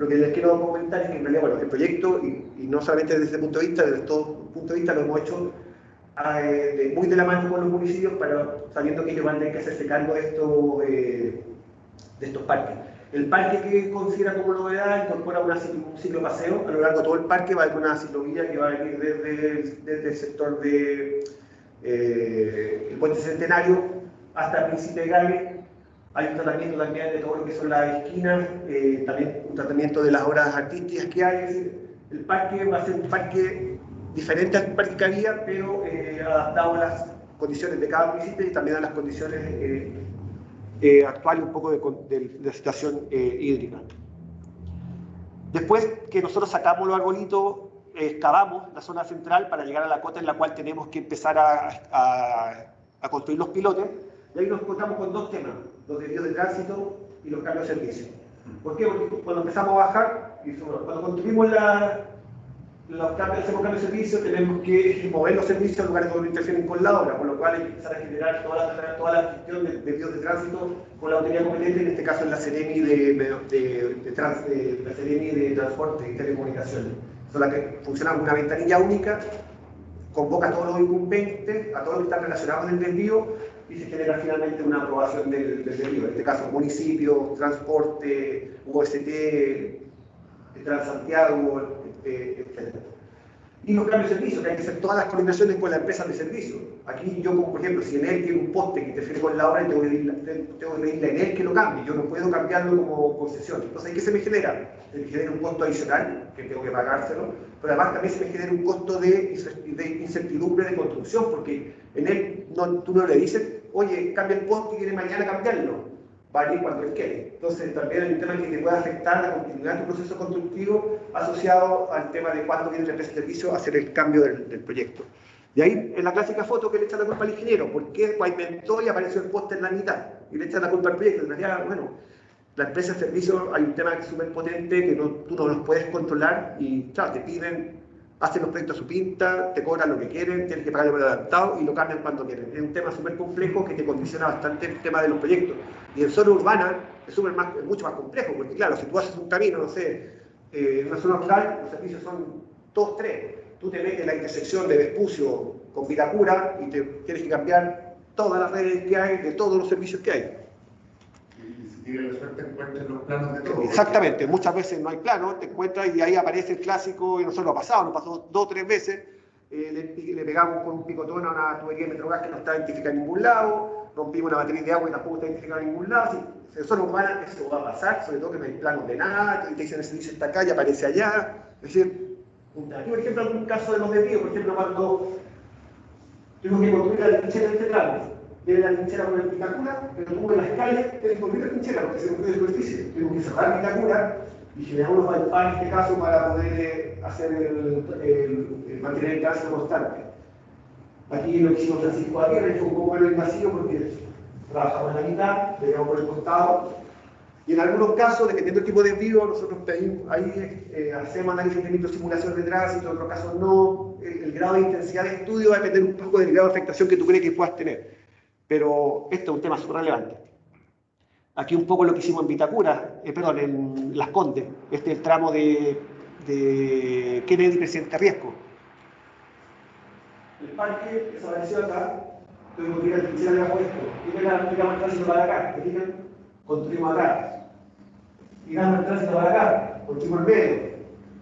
Speaker 2: que les quiero comentar es que, en realidad, bueno, el proyecto, y no solamente desde ese punto de vista, desde todo punto de vista, lo hemos hecho muy de la mano con los municipios, sabiendo que ellos van a tener que hacerse cargo de estos parques. El parque que considera como novedad incorpora un ciclopaseo a lo largo de todo el parque, va a haber una ciclovía que va a venir desde el sector de el Puente Centenario hasta el Príncipe Gales. Hay un tratamiento también de todo lo que son las esquinas, también un tratamiento de las obras artísticas que hay. Es decir, el parque va a ser un parque diferente al parque que había, pero adaptado a las condiciones de cada municipio y también a las condiciones actuales un poco de la situación hídrica. Después que nosotros sacamos los arbolitos, excavamos la zona central para llegar a la cota en la cual tenemos que empezar a construir los pilotes, y ahí nos encontramos con dos temas, los desvíos de tránsito y los cambios de servicio. ¿Por qué? Porque cuando empezamos a bajar, cuando construimos hacemos cambios de servicio, tenemos que mover los servicios a lugares donde interfieren con la obra, por lo cual hay que empezar a generar toda la gestión de desvíos de tránsito con la autoridad competente, en este caso es la Seremi de Transporte y Telecomunicaciones. Son las que funcionan con una ventanilla única, convoca a todos los incumbentes, a todos los que están relacionados con el desvío, y se genera finalmente una aprobación del desvío. En este caso, municipio, transporte, UST, Transantiago, etc. Y los cambios de servicio, que hay que hacer todas las coordinaciones con las empresas de servicio. Aquí yo, como por ejemplo, si Enel tiene un poste que interfiere con la obra, tengo que pedirle a Enel que lo cambie, yo no puedo cambiarlo como concesión. Entonces, ¿qué se me genera? Se me genera un costo adicional, que tengo que pagárselo, pero además también se me genera un costo de incertidumbre de construcción, porque Enel, tú no le dices, oye, cambia el poste y quiere mañana cambiarlo. Va a ir cuando él quiere. Entonces también hay un tema que te puede afectar la continuidad de tu proceso constructivo asociado al tema de cuándo viene la empresa de servicio a hacer el cambio del proyecto. Y ahí en la clásica foto que le echan la culpa al ingeniero, porque pavimentó y apareció el poste en la mitad y le echan la culpa al proyecto. En realidad, bueno, la empresa de servicio hay un tema que es súper potente que tú no los puedes controlar y claro, te piden, hacen los proyectos a su pinta, te cobran lo que quieren, tienes que pagarle por adelantado y lo cambian cuando quieren. Es un tema súper complejo que te condiciona bastante el tema de los proyectos. Y en zona urbana es mucho más complejo, porque claro, si tú haces un camino, no sé, en una zona rural, los servicios son todos tres. Tú te metes en la intersección de Vespucio con Vitacura y tienes que cambiar todas las redes que hay, de todos los servicios que hay.
Speaker 1: Y tienes la suerte encuentres los planos de todo.
Speaker 2: Exactamente, muchas veces no hay plano, te encuentras y ahí aparece el clásico, y nosotros lo ha pasado, nos pasó 2 o 3 veces, le pegamos con un picotón a una tubería de Metrogas que no está identificada en ningún lado, rompimos una batería de agua y tampoco está identificada en ningún lado. Si zona urbana eso va a pasar, sobre todo que no hay planos de nada, y te dicen ese dice está acá y aparece allá. Es decir, aquí por ejemplo algún caso de los desvíos, por ejemplo cuando tuvimos que construir la trinchera de este tramo, viene la trinchera con el Vitacura, pero tuvo en las calles, tenemos que construir la trinchera porque se construye de superficie, tuvimos que cerrar el Vitacura y generar unos bypass en este caso para poder hacer mantener el tránsito constante. Aquí lo que hicimos Francisco Aguirre fue un poco menos invasivo porque trabajamos en la mitad, veníamos por el costado. Y en algunos casos, dependiendo del tipo de desvío, nosotros pedimos, ahí hacemos análisis de microsimulación de tránsito, en otros casos no. El grado de intensidad de estudio va a depender un poco del grado de afectación que tú crees que puedas tener. Pero esto es un tema súper relevante. Aquí un poco lo que hicimos en Vitacura, en Las Condes, este es el tramo de Kennedy Presidente Riesco. El parque desapareció acá, tuvimos que ir a trinchera debajo de esto. Y aplicamos el tránsito para acá, ¿te fijan? Construimos acá. Tiramos el tránsito para acá, construimos el medio.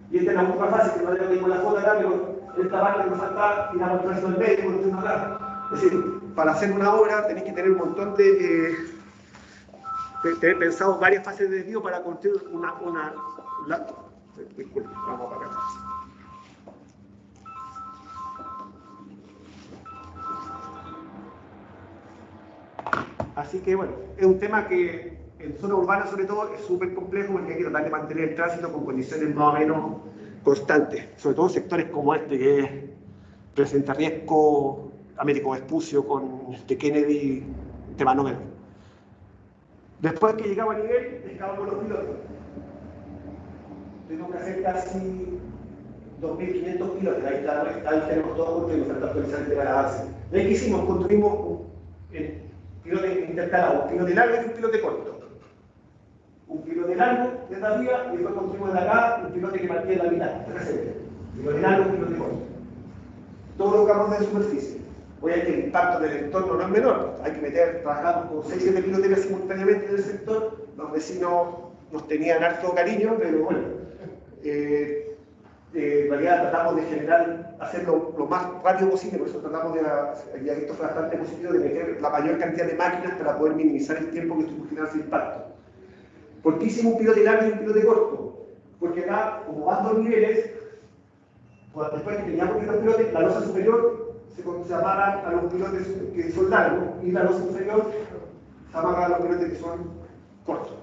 Speaker 2: Y esta es la mucho más fácil, que no le dimos la foto acá, pero en esta parte que nos falta, tiramos el tránsito del medio, construimos acá. Es decir, para hacer una obra tenéis que tener un montón de tener pensado varias fases de desvío para construir disculpe, vamos para acá. Así que bueno, es un tema que en zona urbana sobre todo es súper complejo porque hay que tratar de mantener el tránsito con condiciones más o menos constantes, sobre todo en sectores como este que es Presidente Riesco, Américo Vespucio con Kennedy, tema no menos. Después que llegamos a nivel, escapamos los pilotos. Tuvimos que hacer casi 2.500 pilotos, ahí tenemos todo construido, falta actualizar el tema de la base. ¿Y qué hicimos? Construimos pilote intercalado, un pilote largo y un pilote corto. Un pilote largo desde arriba y después construimos desde acá un pilote que partía de la mitad, pilote largo y un pilote corto. Todos los campos de superficie. Obviamente el impacto del entorno no es menor, hay que trabajamos con 6 o 7 piloteras simultáneamente en el sector, los vecinos nos tenían harto cariño, pero bueno, en realidad tratamos de hacerlo lo más rápido posible, por eso tratamos ya esto fue bastante positivo, de meter la mayor cantidad de máquinas para poder minimizar el tiempo que estuvimos generando ese impacto. ¿Por qué hicimos un pilote largo y un pilote corto? Porque acá, como van 2 niveles, pues después que teníamos los pilotes, la losa superior se amarra a los pilotes que son largos y la losa inferior se amarra a los pilotes que son cortos.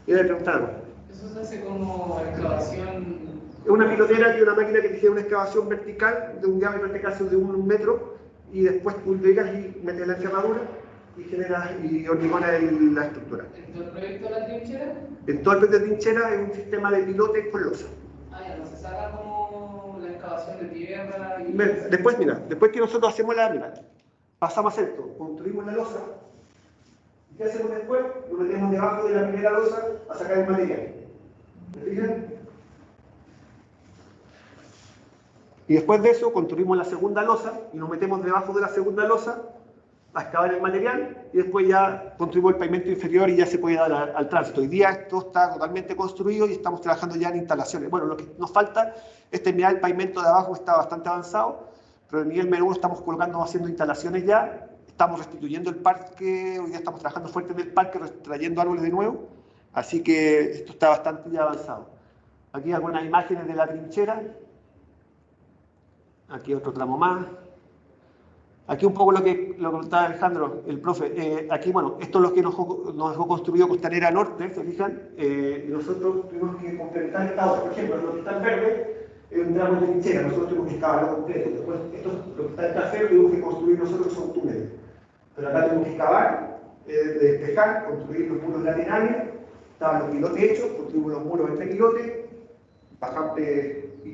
Speaker 2: Y le preguntaron.
Speaker 5: ¿Eso se hace como excavación?
Speaker 2: Es una pilotera que es una máquina que te genera una excavación vertical de un diámetro, en este caso de 1 metro, y después tú llegas y metes la encerradura y hormigona la estructura.
Speaker 5: ¿En todo el proyecto de la trinchera?
Speaker 2: En todo el proyecto de trinchera es un sistema de pilotes con losa.
Speaker 5: Ah, ya, no se saca como la excavación de tierra y...
Speaker 2: Después, mira, después que nosotros hacemos pasamos a hacer esto, construimos la losa. ¿Y qué hacemos después? Lo metemos debajo de la primera losa a sacar el material. ¿Me fijan? Y después de eso construimos la segunda losa y nos metemos debajo de la segunda losa a excavar el material y después ya construimos el pavimento inferior y ya se puede dar al tránsito. Hoy día esto está totalmente construido y estamos trabajando ya en instalaciones. Bueno, lo que nos falta es terminar el pavimento de abajo, está bastante avanzado, pero en nivel menú estamos haciendo instalaciones ya, estamos restituyendo el parque, hoy día estamos trabajando fuerte en el parque, trayendo árboles de nuevo, así que esto está bastante ya avanzado. Aquí algunas imágenes de la trinchera, aquí otro tramo más. Aquí un poco lo que contaba Alejandro, el profe. Aquí, bueno, esto es lo que nos dejó construido Costanera Norte, ¿se fijan? Y nosotros tuvimos que complementar esta obra. Por ejemplo, lo que está en verde es un tramo de trinchera, nosotros tuvimos que excavarlo completo. Después, lo que está en café lo tuvimos que construir nosotros, que son túneles. Pero acá tuvimos que excavar, despejar, construir los muros laterales, estaban los pilotes hechos, construimos los muros entre pilotes, bajamos, y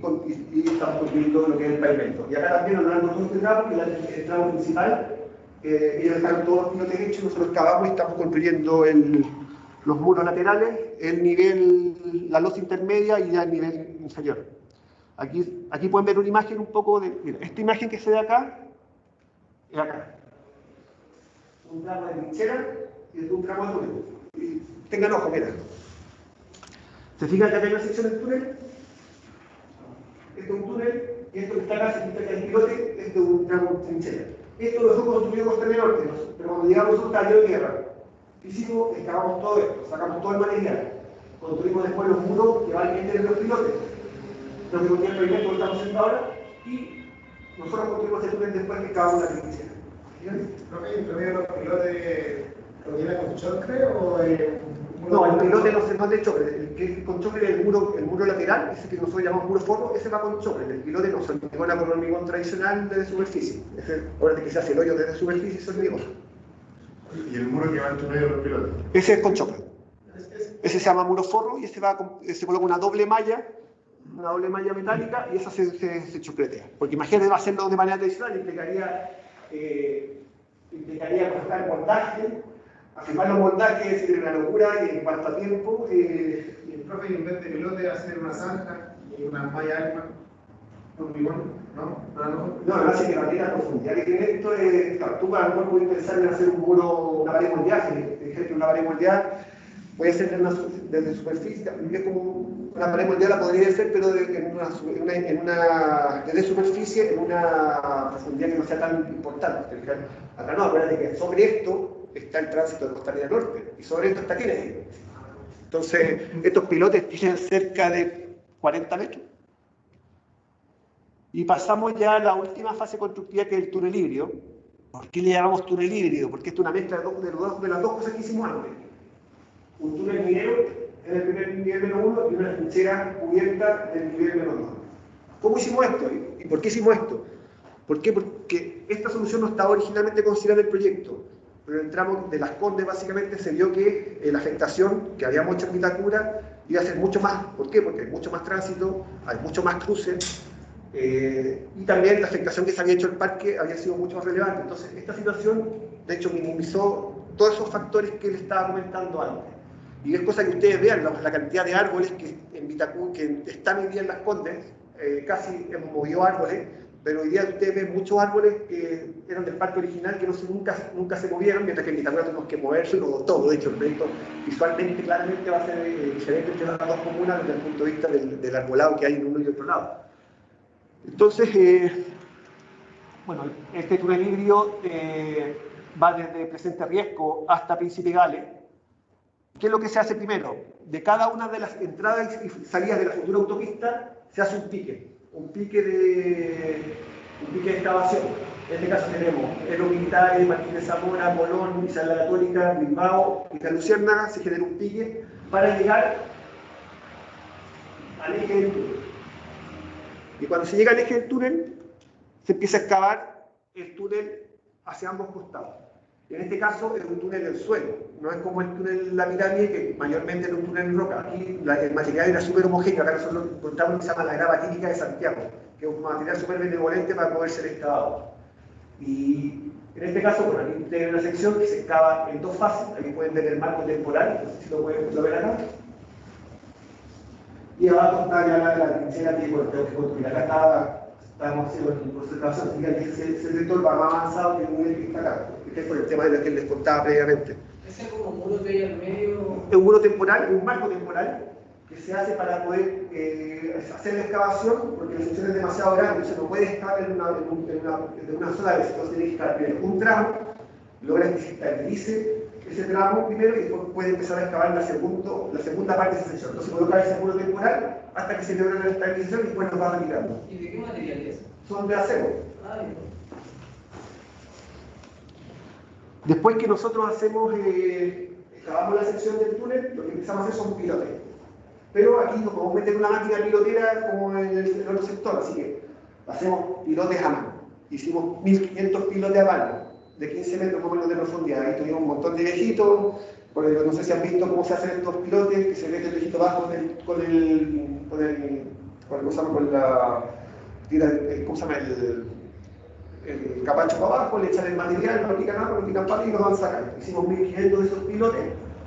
Speaker 2: estamos construyendo lo que es el pavimento. Y acá también nos dan todo este tramo, que es el tramo principal. Ellos dejaron todos los pilotes hechos, nosotros excavamos y estamos construyendo los muros laterales, el nivel, la losa intermedia y ya el nivel inferior. Aquí pueden ver una imagen un poco de... Mira, esta imagen que se ve acá, es acá. Un tramo de trinchera y un tramo de túnel. tengan ojo, mira. ¿Se fijan que acá hay una sección del túnel? Esto es un túnel, y esto que está acá, se quita el pilote, esto es una trinchera. Esto lo hemos construido Costa del Norte, pero cuando llegamos a un taller de tierra, hicimos, excavamos todo esto, sacamos todo el material, construimos después los muros que van a meter los pilotes, lo que contiene el proyecto que estamos haciendo ahora, y nosotros construimos el túnel después que excavamos la trinchera.
Speaker 6: ¿Profe, los pilotes lo tiene con chocre o
Speaker 2: no, el pilote no se no es de chocre. El que con chocre es el muro lateral, ese que nosotros llamamos muro forro, ese va con chocre. El pilote no, se hormigona con hormigón tradicional desde superficie. Acuérdate que se hace el hoyo desde superficie y se hormigona.
Speaker 6: ¿Y el muro que va entre medio de los pilotes?
Speaker 2: Ese es con chocre. Ese se llama muro forro y se coloca una doble malla metálica y esa se chocletea. Porque imagínate, va a hacerlo de manera tradicional, implicaría colocar montaje. Afirmar los montajes es una locura y en cuanto a tiempo.
Speaker 6: Y el profe, en vez de pilote, hacer una zanja y una malla alma, hormigón, ¿no?
Speaker 2: No, la base que la manera profundidad que tiene esto es, claro, tú a lo mejor puedes pensar en hacer un muro, una pared moldeada, por ejemplo, una pared moldeada puede ser desde superficie, es como una pared moldeada la podría ser, pero desde superficie en una profundidad que no sea tan importante. Acá no, acuérdate que sobre esto está el tránsito de Costa del Norte y sobre esto está Kennedy. Entonces, estos pilotes tienen cerca de 40 metros. Y pasamos ya a la última fase constructiva, que es el túnel híbrido. ¿Por qué le llamamos túnel híbrido? Porque esto es una mezcla de las dos cosas que hicimos antes. Un túnel minero en el primer nivel menos 1 y una trinchera cubierta en el nivel menos 2. ¿Cómo hicimos esto? ¿Y por qué hicimos esto? ¿Por qué? Porque esta solución no estaba originalmente considerada en el proyecto. Pero en el tramo de Las Condes básicamente se vio que la afectación que habíamos hecho en Vitacura iba a ser mucho más. ¿Por qué? Porque hay mucho más tránsito, hay mucho más cruces, y también la afectación que se había hecho el parque había sido mucho más relevante. Entonces, esta situación, de hecho, minimizó todos esos factores que les estaba comentando antes. Y es cosa que ustedes vean, la cantidad de árboles que en Vitacura, que están hoy día en Las Condes, casi hemos movido árboles, pero hoy día ustedes ven muchos árboles que eran del parque original que nunca se movieron, mientras que en Vitacura tenemos que moverlo todo. De hecho, el proyecto visualmente claramente va a ser diferente entre las dos comunas desde el punto de vista del arbolado que hay en uno y otro lado. Entonces, bueno, este túnel híbrido va desde Presente Riesgo hasta Príncipe Gales. ¿Qué es lo que se hace primero? De cada una de las entradas y salidas de la futura autopista se hace un pique de excavación. En este caso tenemos Elo Militares, Martín de Zamora, Colón, Isla la Católica, Bilbao y la Luciérnaga. Se genera un pique para llegar al eje del túnel. Y cuando se llega al eje del túnel, se empieza a excavar el túnel hacia ambos costados. En este caso es un túnel del suelo, no es como el túnel La Pirámide, que mayormente era un túnel en roca. Aquí el material era súper homogéneo, acá nosotros encontramos lo que se llama la grava típica de Santiago, que es un material súper benevolente para poder ser excavado. Y en este caso, bueno, aquí tienen una sección que se excava en dos fases, aquí pueden ver el marco temporal, no sé si lo pueden ver acá. Y abajo está ya la trinchera que tengo que construir. Acá estábamos haciendo el proceso de excavación, así que ese sector va más avanzado que el nivel que está acá, que es por el tema de lo que les contaba previamente.
Speaker 5: ¿Ese es como muro de ahí al medio?
Speaker 2: Es un muro temporal, un marco temporal, que se hace para poder hacer la excavación, porque la sección es demasiado grande, se no puede excavar en una sola vez, entonces tiene que excavar primero un tramo, logra que se estabilice ese tramo primero y después puede empezar a excavar la segunda parte de esa sección. Entonces colocar ese muro temporal hasta que se logra la estabilización y después nos va retirando.
Speaker 5: ¿Y de qué material es?
Speaker 2: Son de acero.
Speaker 5: Ay,
Speaker 2: Después que nosotros excavamos la sección del túnel, lo que empezamos a hacer son pilotes. Pero aquí no podemos meter una máquina pilotera como en el otro sector, así que hacemos pilotes a mano. Hicimos 1500 pilotes a mano, de 15 metros más o menos de profundidad. Ahí tuvimos un montón de viejitos, no sé si han visto cómo se hacen estos pilotes, que se mete el viejito abajo con el capacho para abajo, le echan el material, lo pican abajo, lo pican para y lo van sacando. Hicimos 1500 de esos pilotes,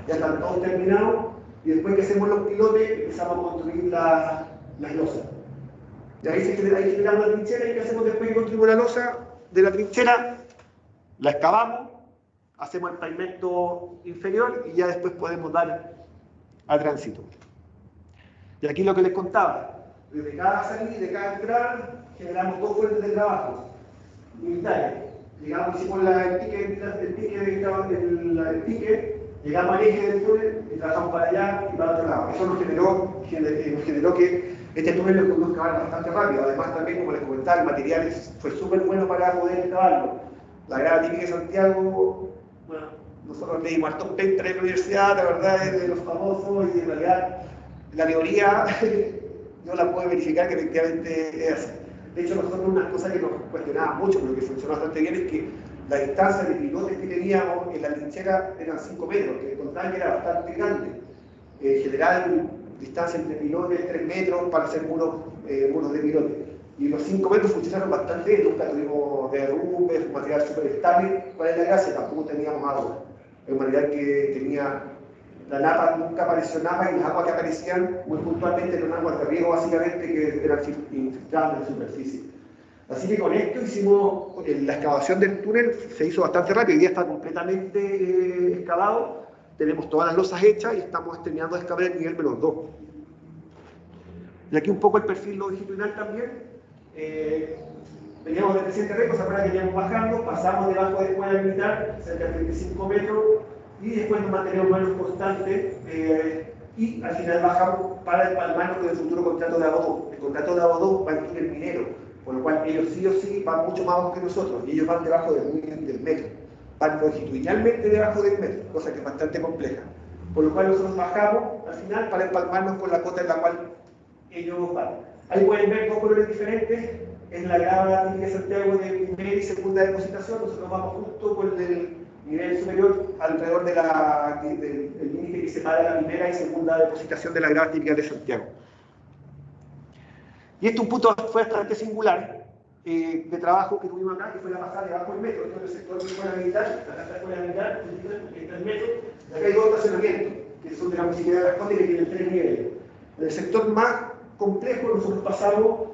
Speaker 2: ya están todos terminados, y después que hacemos los pilotes empezamos a construir las losas. De ahí generamos la trinchera, y ¿qué hacemos después que construimos la losa de la trinchera? La excavamos, hacemos el pavimento inferior y ya después podemos dar a tránsito. Y aquí lo que les contaba, desde cada salida, de cada entrada, generamos dos fuentes de trabajo unitarias. Llegamos, hicimos el pique, llegamos al eje del túnel y trabajamos para allá y para otro lado. Eso nos generó que este túnel lo pudimos cavar bastante rápido. Además, también, como les comentaba, el material fue súper bueno para poder cavarlo. La grava típica de Santiago, bueno, nosotros leímos hartos papers en la universidad, la verdad es de los famosos, y en realidad la teoría no la puedo verificar que efectivamente es así. De hecho, nosotros una cosa que nos cuestionaba mucho, pero que funcionó bastante bien, es que la distancia de pilotes que teníamos en la trinchera eran 5 metros, que encontraban que era bastante grande. En general, distancia entre pilotes 3 metros para hacer muros de pilotes. Y los 5 metros funcionaron bastante bien, nunca tuvimos derrumbes, un material súper estable. ¿Cuál es la gracia? Tampoco teníamos agua. Es un material que tenía... La napa nunca apareció napa y las aguas que aparecían muy puntualmente eran aguas de riego básicamente que eran infiltradas en la superficie. Así que con esto hicimos, la excavación del túnel se hizo bastante rápido, hoy día está completamente excavado, tenemos todas las losas hechas y estamos terminando de excavar el nivel -2. Y aquí un poco el perfil longitudinal también. Veníamos de 300 metros, ahora que veníamos bajando, pasamos debajo de la escuela militar, cerca de 35 metros, y después nos mantenemos menos constantes y al final bajamos para empalmarnos con el futuro contrato de ABO2. El contrato de ABO2 va en túnel minero, por lo cual ellos sí o sí van mucho más bajo que nosotros y ellos van debajo del metro, van longitudinalmente debajo del metro, cosa que es bastante compleja. Por lo cual nosotros bajamos al final para empalmarnos con la cota en la cual ellos van. Ahí pueden ver dos colores diferentes, es la grava típica de Santiago de primera y segunda depositación, nosotros vamos justo con el nivel superior alrededor del límite que separa la primera y segunda depositación de la grava típica de Santiago. Y este es un punto fue bastante singular de trabajo que tuvimos acá, que fue la pasada debajo del metro. Esto es el sector de la escuela militar, acá está la escuela militar, está el metro, y acá hay dos estacionamientos, que son de la municipalidad de Las Condes y que tienen 3 niveles. En el sector más complejo nosotros pasamos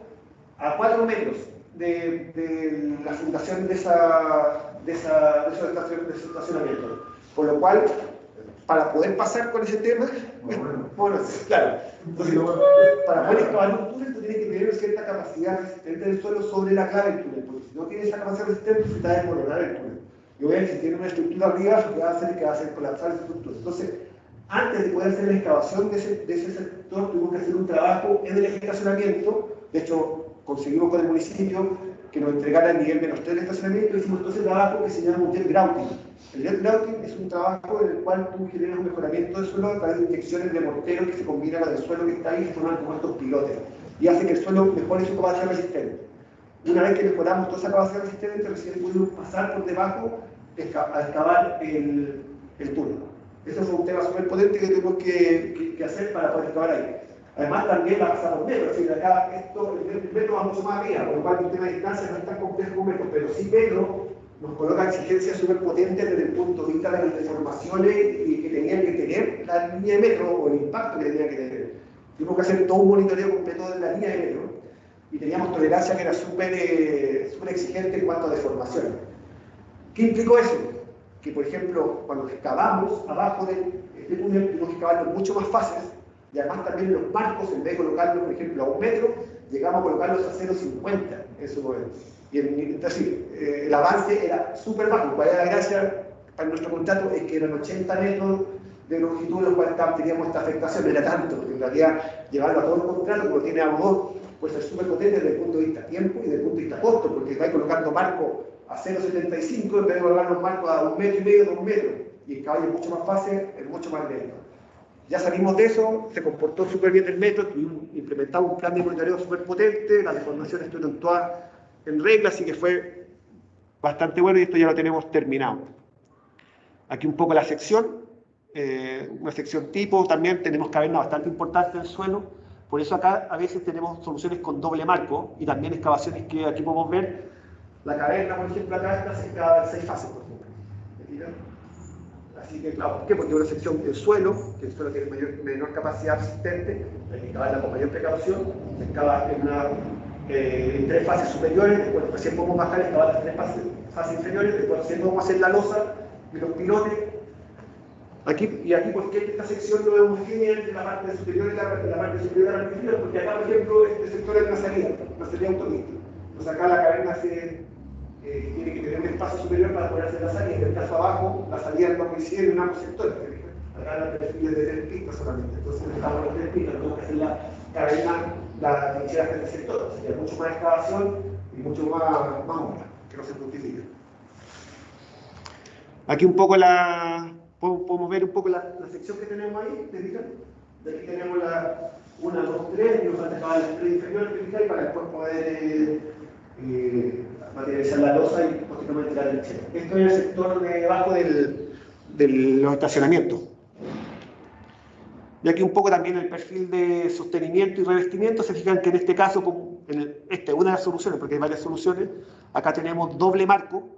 Speaker 2: a 4 metros de la fundación de esos estacionamientos. Por lo cual, para poder pasar con ese tema, bueno, claro, entonces, para poder excavar un túnel, tú tienes que tener cierta capacidad resistente del suelo sobre la clave del túnel, porque si no tienes esa capacidad resistente, se te va a desmoronar el túnel. Y obviamente, si tiene una estructura arriba, lo que va a hacer es que va a hacer colapsar esa estructura. Entonces, antes de poder hacer la excavación de ese sector, tuvimos que hacer un trabajo en el estacionamiento. De hecho, conseguimos con el municipio que nos entregara el nivel -3 del estacionamiento, y hicimos entonces trabajo que se llama un jet grouting. El jet grouting es un trabajo en el cual tú generas un mejoramiento del suelo a través de inyecciones de mortero que se combinan con el suelo que está ahí y forman como estos pilotes, y hace que el suelo mejore su capacidad resistente. Una vez que mejoramos toda esa capacidad resistente, recién pudimos pasar por debajo a excavar el túnel. Eso fue un tema súper potente que tuvimos que hacer para poder excavar ahí. Además, también va a pasar por metro, es decir, acá el metro va mucho más arriba, por lo cual el tema de distancia no es tan complejo como metro, pero sí metro nos coloca exigencias súper potentes desde el punto de vista de las deformaciones y que tenían que tener la línea de metro o el impacto que tenía que tener. Tuvimos que hacer todo un monitoreo completo de la línea de metro y teníamos tolerancia que era súper exigente en cuanto a deformación. ¿Qué implicó eso? Que, por ejemplo, cuando excavamos abajo de túnel, tuvimos que excavarlo mucho más fases. Y además también los marcos, en vez de colocarlos, por ejemplo, a 1 metro, llegamos a colocarlos a 0,50 en su momento. Y entonces, el avance era súper bajo. ¿Cuál era la gracia para nuestro contrato? Es que eran 80 metros de longitud, los cuales teníamos esta afectación. No era tanto, porque en realidad llevarlo a todo el contrato, como tiene ABO2, puede ser súper potente desde el punto de vista tiempo y desde el punto de vista costo, porque vais colocando marcos a 0,75 en vez de colocar los marcos a 1,5 metros, 2 metros. Y el caballo es mucho más fácil, es mucho más lento. Ya salimos de eso, se comportó súper bien el metro, implementamos un plan de monitoreo súper potente, las deformaciones estuvieron todas en regla, así que fue bastante bueno y esto ya lo tenemos terminado. Aquí un poco la sección, una sección tipo, también tenemos cavernas bastante importantes en el suelo, por eso acá a veces tenemos soluciones con doble marco y también excavaciones que aquí podemos ver. La caverna, por ejemplo, acá se excava en 6 fases, por ejemplo. Así que, claro, ¿por qué? Porque hay una sección del suelo, que el suelo tiene menor capacidad resistente, hay que excavarla con mayor precaución, se excava en 3 fases superiores, después recién podemos bajar y excavar las 3 fases inferiores, después recién podemos hacer la losa de los pilotes. Aquí, ¿por qué esta sección no es homogénea entre la parte superior y la parte superior de la inferior? Porque acá, por ejemplo, este sector es una salida autopista. Entonces acá la caverna tiene que tener un espacio superior para poder hacer la salida. En el caso abajo, la salida no coincide en ambos sectores. Acá la perfil es de 3 pistas solamente. Entonces necesitamos los 3 pistas, tenemos que hacer la caverna, la trinchera de este sector. Sería mucho más excavación y mucho más obra, que no se justifica. Aquí un poco podemos ver un poco la sección que tenemos ahí, ¿te fijas? De aquí tenemos la 1, 2, 3, y nos falta acabar las 3 inferiores, ¿te fijas? Para después poder materializar la losa y posteriormente la trinchera. Esto es el sector debajo de los estacionamientos. Y aquí un poco también el perfil de sostenimiento y revestimiento. Se fijan que en este caso, esta es una de las soluciones, porque hay varias soluciones. Acá tenemos doble marco,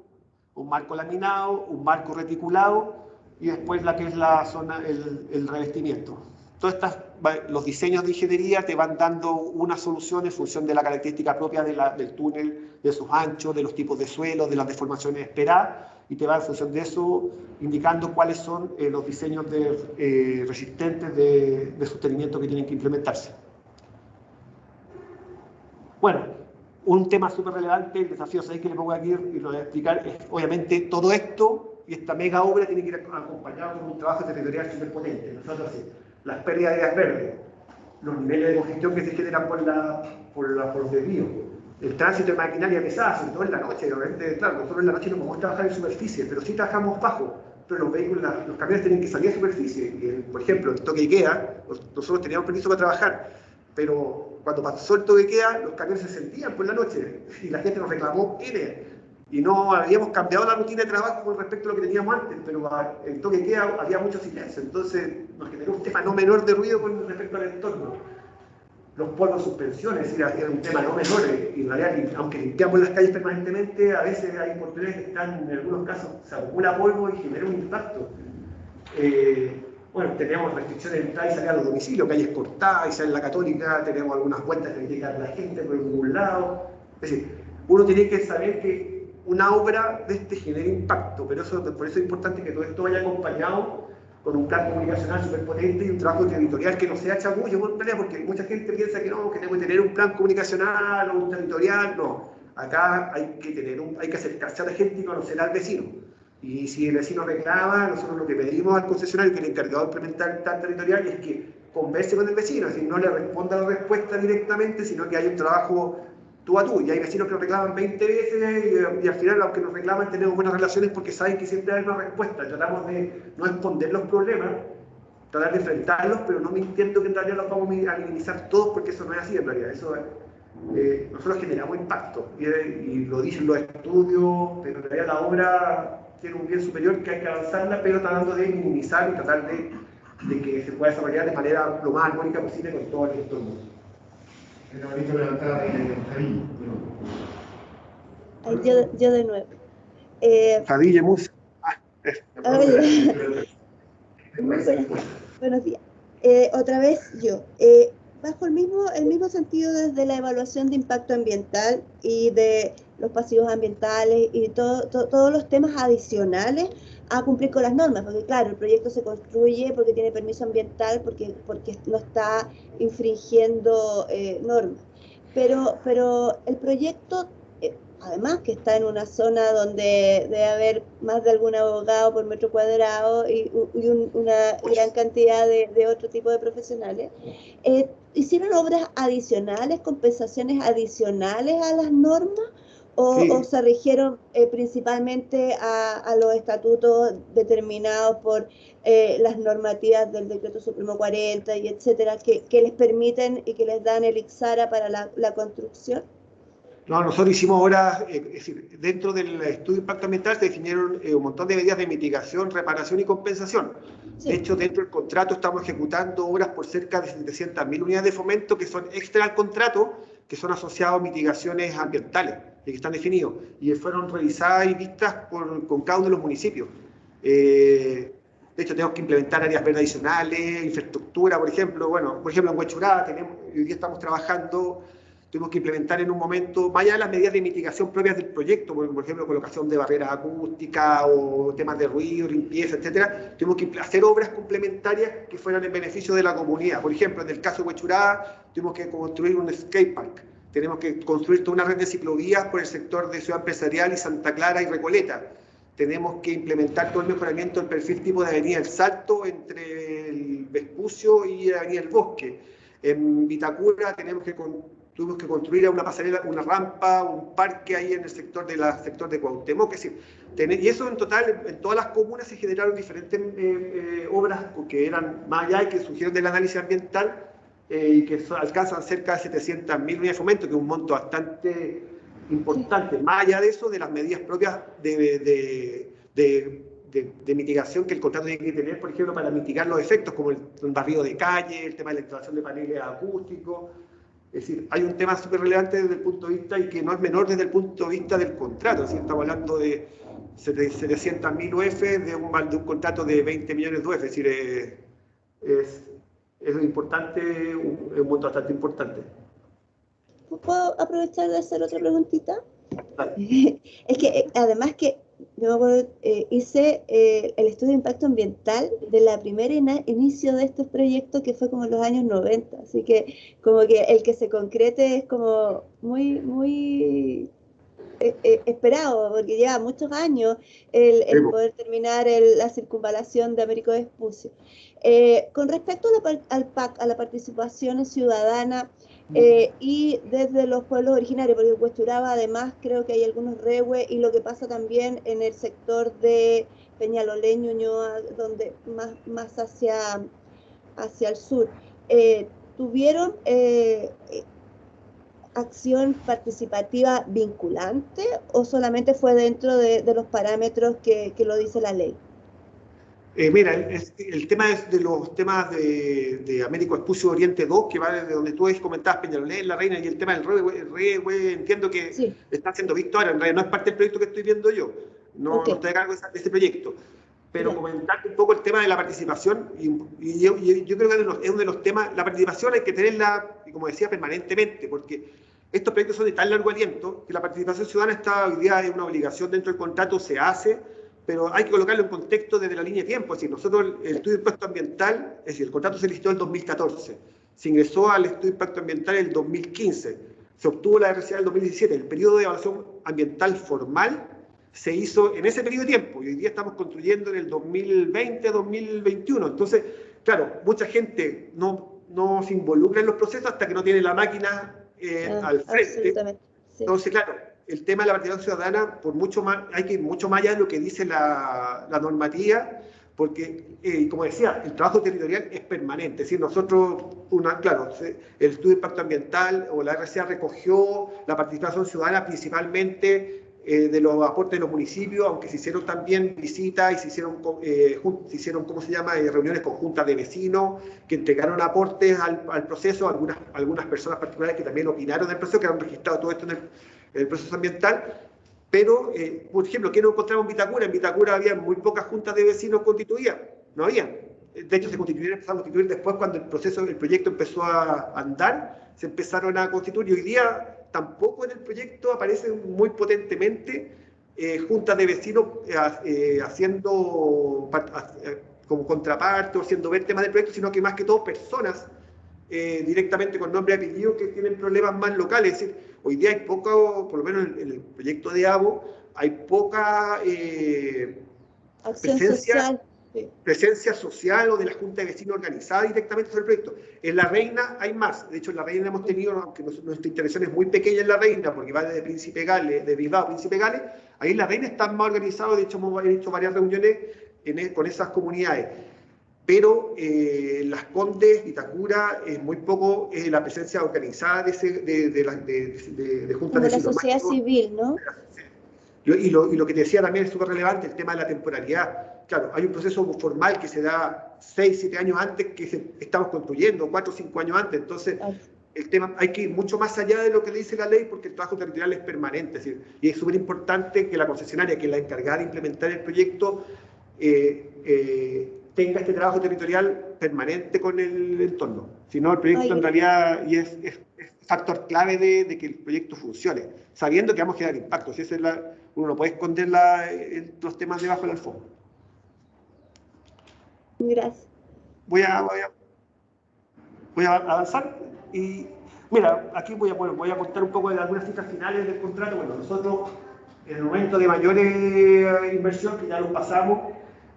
Speaker 2: un marco laminado, un marco reticulado, y después la que es la zona, el revestimiento. Todos los diseños de ingeniería te van dando una solución en función de la característica propia del túnel, de sus anchos, de los tipos de suelo, de las deformaciones esperadas, y te va en función de eso indicando cuáles son los diseños resistentes de sostenimiento que tienen que implementarse. Bueno, un tema súper relevante, el desafío 6 que le pongo aquí y lo voy a explicar, es obviamente todo esto y esta mega obra tiene que ir acompañado con un trabajo territorial súper potente. Nosotros las pérdidas de áreas verdes, los niveles de congestión que se generan por los desvíos, el tránsito de maquinaria pesada, sobre todo en la noche. Obviamente, claro, nosotros en la noche no podemos trabajar en superficie, pero sí trabajamos bajo. Pero los vehículos, los camiones tienen que salir a superficie. Por ejemplo, el toque de queda, nosotros teníamos permiso para trabajar, pero cuando pasó el toque de queda, los camiones se sentían por la noche y la gente nos reclamó y no habíamos cambiado la rutina de trabajo con respecto a lo que teníamos antes, pero el toque de queda había mucho silencio, entonces nos generó un tema no menor de ruido con respecto al entorno. Los polvos suspensiones, es decir, era un tema no menor, y en realidad, aunque limpiamos las calles permanentemente, a veces hay oportunidades que están, en algunos casos, se acumula polvo y genera un impacto. Bueno, tenemos restricciones de entrada y salida a los domicilios, calles cortadas, y sale en la Católica, tenemos algunas vueltas que hay que llegar a la gente por ningún lado. Es decir, uno tiene que saber que una obra de este genera impacto, pero por eso es importante que todo esto vaya acompañado con un plan comunicacional súper potente y un trabajo territorial que no sea chamullo, porque mucha gente piensa que no, que tengo que tener un plan comunicacional o un territorial. No, acá hay que acercarse a la gente y conocer al vecino. Y si el vecino reclama, nosotros lo que pedimos al concesionario, que es el encargado de implementar el plan territorial, es que converse con el vecino, es decir, no le responda la respuesta directamente, sino que hay un trabajo tú a tú. Y hay vecinos que nos reclaman 20 veces y al final, aunque nos reclaman, tenemos buenas relaciones porque saben que siempre hay una respuesta. Tratamos de no esconder los problemas, tratar de enfrentarlos, pero no mintiendo que en realidad los vamos a minimizar todos, porque eso no es así en realidad. Nosotros generamos impacto y lo dicen los estudios, pero en realidad la obra tiene un bien superior que hay que avanzarla, pero tratando de minimizar y tratar de que se pueda desarrollar de manera lo más armónica posible con todo el entorno.
Speaker 6: Era bonito levantar ahí,
Speaker 4: Yo de nuevo.
Speaker 2: Fadilla, Mus.
Speaker 4: Buenos días. Otra vez yo. Bajo el mismo sentido desde la evaluación de impacto ambiental y de los pasivos ambientales y todos los temas adicionales a cumplir con las normas, porque claro, el proyecto se construye porque tiene permiso ambiental, porque no está infringiendo normas. Pero el proyecto, además que está en una zona donde debe haber más de algún abogado por metro cuadrado y una gran cantidad de otro tipo de profesionales, ¿hicieron obras adicionales, compensaciones adicionales a las normas? ¿O se rigieron principalmente a los estatutos determinados por las normativas del Decreto Supremo 40 y etcétera, que les permiten y que les dan el ICSARA para la construcción?
Speaker 2: No, nosotros hicimos obras, es decir, dentro del estudio de impacto ambiental se definieron un montón de medidas de mitigación, reparación y compensación. Sí. De hecho, dentro del contrato estamos ejecutando obras por cerca de 700.000 unidades de fomento que son extra al contrato, que son asociadas a mitigaciones ambientales, que están definidos, y fueron revisadas y vistas con cada uno de los municipios. De hecho, tenemos que implementar áreas verdes adicionales, infraestructura, por ejemplo. Bueno, por ejemplo, en Huechurá hoy día estamos trabajando tuvimos que implementar en un momento, más allá de las medidas de mitigación propias del proyecto, por ejemplo, colocación de barreras acústicas o temas de ruido, limpieza, etcétera, tuvimos que hacer obras complementarias que fueran en beneficio de la comunidad. Por ejemplo, en el caso de Huechuraba, tuvimos que construir un skatepark, tenemos que construir toda una red de ciclovías por el sector de Ciudad Empresarial y Santa Clara y Recoleta. Tenemos que implementar todo el mejoramiento del perfil tipo de Avenida El Salto entre el Vespucio y Avenida El Bosque. En Vitacura tuvimos que construir una pasarela, una rampa, un parque ahí en el sector de Cuauhtémoc. Es decir, y eso en total, en todas las comunas se generaron diferentes obras que eran más allá y que surgieron del análisis ambiental y que alcanzan cerca de 700.000 unidades de fomento, que es un monto bastante importante. Más allá de eso, de las medidas propias de mitigación que el contrato tiene que tener, por ejemplo, para mitigar los efectos, como el barrido de calle, el tema de la instalación de paneles acústicos. Es decir, hay un tema súper relevante desde el punto de vista y que no es menor desde el punto de vista del contrato. Es decir, estamos hablando de 700.000 UF de un contrato de 20 millones de UF. Es decir, es importante, un monto bastante importante.
Speaker 4: ¿Puedo aprovechar de hacer otra preguntita?
Speaker 2: Vale.
Speaker 4: Es que además que yo me acuerdo, hice el estudio de impacto ambiental de la primera inicio de estos proyectos que fue como en los años 90, así que como que el que se concrete es como muy esperado, porque lleva muchos años el poder terminar la circunvalación de Américo Vespucio. Con respecto al PAC, a la participación ciudadana, y desde los pueblos originarios, porque en Huechuraba además creo que hay algunos rehue, y lo que pasa también en el sector de Peñalolén, Ñuñoa, donde más hacia el sur, ¿tuvieron acción participativa vinculante o solamente fue dentro de los parámetros que lo dice la ley?
Speaker 2: Mira, el tema es de los temas de Américo Vespucio Oriente 2, que va desde donde tú comentabas Peñalolén, La Reina, y el tema del REHUE, entiendo que sí, está siendo visto ahora, en realidad no es parte del proyecto que estoy viendo yo, no estoy a cargo de ese proyecto, pero sí, comentarte un poco el tema de la participación, y yo creo que es uno de los temas. La participación hay que tenerla, como decía, permanentemente, porque estos proyectos son de tan largo aliento que la participación ciudadana hoy día es una obligación dentro del contrato, se hace, pero hay que colocarlo en contexto desde la línea de tiempo. Es decir, nosotros el estudio de impacto ambiental, es decir, el contrato se licitó en el 2014, se ingresó al estudio de impacto ambiental en el 2015, se obtuvo la RCA en el 2017, el periodo de evaluación ambiental formal se hizo en ese periodo de tiempo, y hoy día estamos construyendo en el 2020-2021. Entonces, claro, mucha gente no se involucra en los procesos hasta que no tiene la máquina al frente. Sí. Entonces, claro, el tema de la participación ciudadana, hay que ir mucho más allá de lo que dice la normativa, porque, como decía, el trabajo territorial es permanente. Es decir, nosotros, claro, el estudio de impacto ambiental o la RCA recogió la participación ciudadana principalmente de los aportes de los municipios, aunque se hicieron también visitas y se hicieron ¿cómo se llama?, reuniones conjuntas de vecinos que entregaron aportes al proceso, algunas personas particulares que también opinaron del proceso, que han registrado todo esto en el proceso ambiental. Pero, por ejemplo, ¿qué nos encontramos en Vitacura? En Vitacura había muy pocas juntas de vecinos constituidas, no había. De hecho, empezaron a constituir después cuando el proyecto empezó a andar, se empezaron a constituir, y hoy día tampoco en el proyecto aparecen muy potentemente juntas de vecinos haciendo como contraparte o haciendo ver temas del proyecto, sino que más que todo personas directamente con nombre y apellido que tienen problemas más locales. Es decir, hoy día hay poco, por lo menos en el proyecto de AVO, hay poca presencia social o de la Junta de Vecinos organizada directamente sobre el proyecto. En La Reina hay más. De hecho, en La Reina hemos tenido, aunque nuestra intervención es muy pequeña en La Reina, porque va desde Príncipe Gales, de Bilbao a Príncipe Gales, ahí en La Reina están más organizados. De hecho, hemos hecho varias reuniones con esas comunidades. Pero Las Condes, Vitacura, es muy poco la presencia organizada de juntas de vecinos.
Speaker 4: De la sociedad civil, ¿no?
Speaker 2: Y lo que te decía también es súper relevante, el tema de la temporalidad. Claro, hay un proceso formal que se da 6, 7 años antes que estamos construyendo, 4 o 5 años antes. Entonces, el tema hay que ir mucho más allá de lo que le dice la ley, porque el trabajo territorial es permanente. Es decir, y es súper importante que la concesionaria, que es la encargada de implementar el proyecto, tenga este trabajo territorial permanente con el entorno. Si no, el proyecto
Speaker 4: Oye.
Speaker 2: en realidad y es factor clave de que el proyecto funcione, sabiendo que vamos a generar impactos. Si esa es uno no puede esconder los temas debajo de la alfombra.
Speaker 4: Gracias.
Speaker 2: Voy a avanzar y mira, aquí voy a contar un poco de algunas cifras finales del contrato. Bueno, nosotros en el momento de mayor inversión, que ya lo pasamos,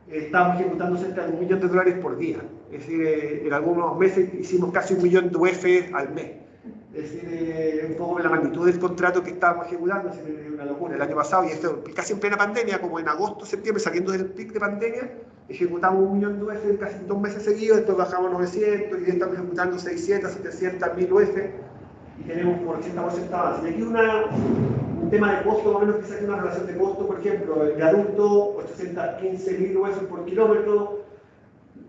Speaker 2: estábamos ejecutando cerca de $1 millón por día. Es decir, en algunos meses hicimos casi 1 millón de UF al mes. Es decir, un poco la magnitud del contrato que estábamos ejecutando, es decir, una locura. El año pasado, y esto casi en plena pandemia, como en agosto, septiembre, saliendo del pic de pandemia, ejecutamos 1 millón de UF en casi 2 meses seguidos, después bajamos 900 y ya estamos ejecutando 600, 700, 1000 UF y tenemos por 80% avance. Y aquí un tema de costo, más o menos que saque una relación de costo, por ejemplo, el viaducto, 815.000 UF por kilómetro,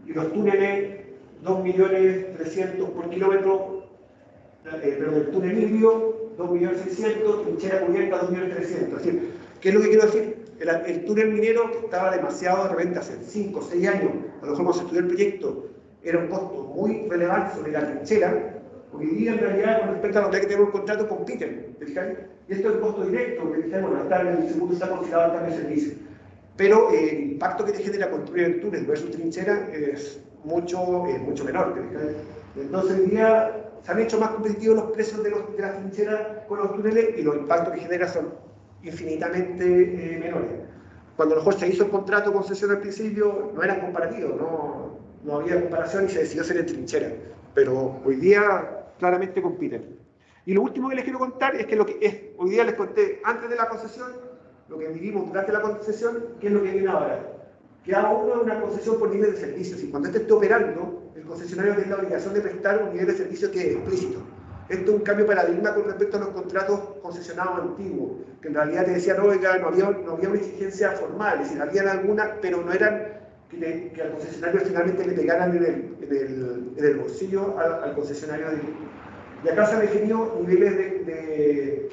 Speaker 2: y los túneles, 2.300.000 por kilómetro, pero el túnel limpio, 2.600.000, trinchera cubierta, 2.300.000. Es decir, ¿qué es lo que quiero decir? El túnel minero, que estaba demasiado de repente hace 5 o 6 años, a lo mejor cuando se estudió el proyecto, era un costo muy relevante sobre la trinchera. Hoy día, en realidad, con respecto a lo que hay que tener un contrato, compiten. Y esto es el costo directo, porque bueno, el segundo está considerado el cambio de servicio. Pero el impacto que te genera construir el túnel versus trinchera es mucho menor. Entonces, hoy día se han hecho más competitivos los precios de las trincheras con los túneles y los impactos que genera son infinitamente menores. Cuando a lo mejor se hizo el contrato de concesión al principio, no eran comparativos, no había comparación y se decidió hacer en trinchera. Pero hoy día claramente compiten. Y lo último que les quiero contar es que hoy día les conté antes de la concesión, lo que vivimos durante la concesión, ¿qué es lo que viene ahora? Que aún no es una concesión por nivel de servicios, y cuando esté operando, el concesionario tiene la obligación de prestar un nivel de servicio que es explícito. Esto es un cambio de paradigma con respecto a los contratos concesionados antiguos, que en realidad te decían, oiga, no había una exigencia formal, es decir, habían algunas, pero no eran que al concesionario finalmente le pegaran en el bolsillo al concesionario. Y acá se han definido niveles de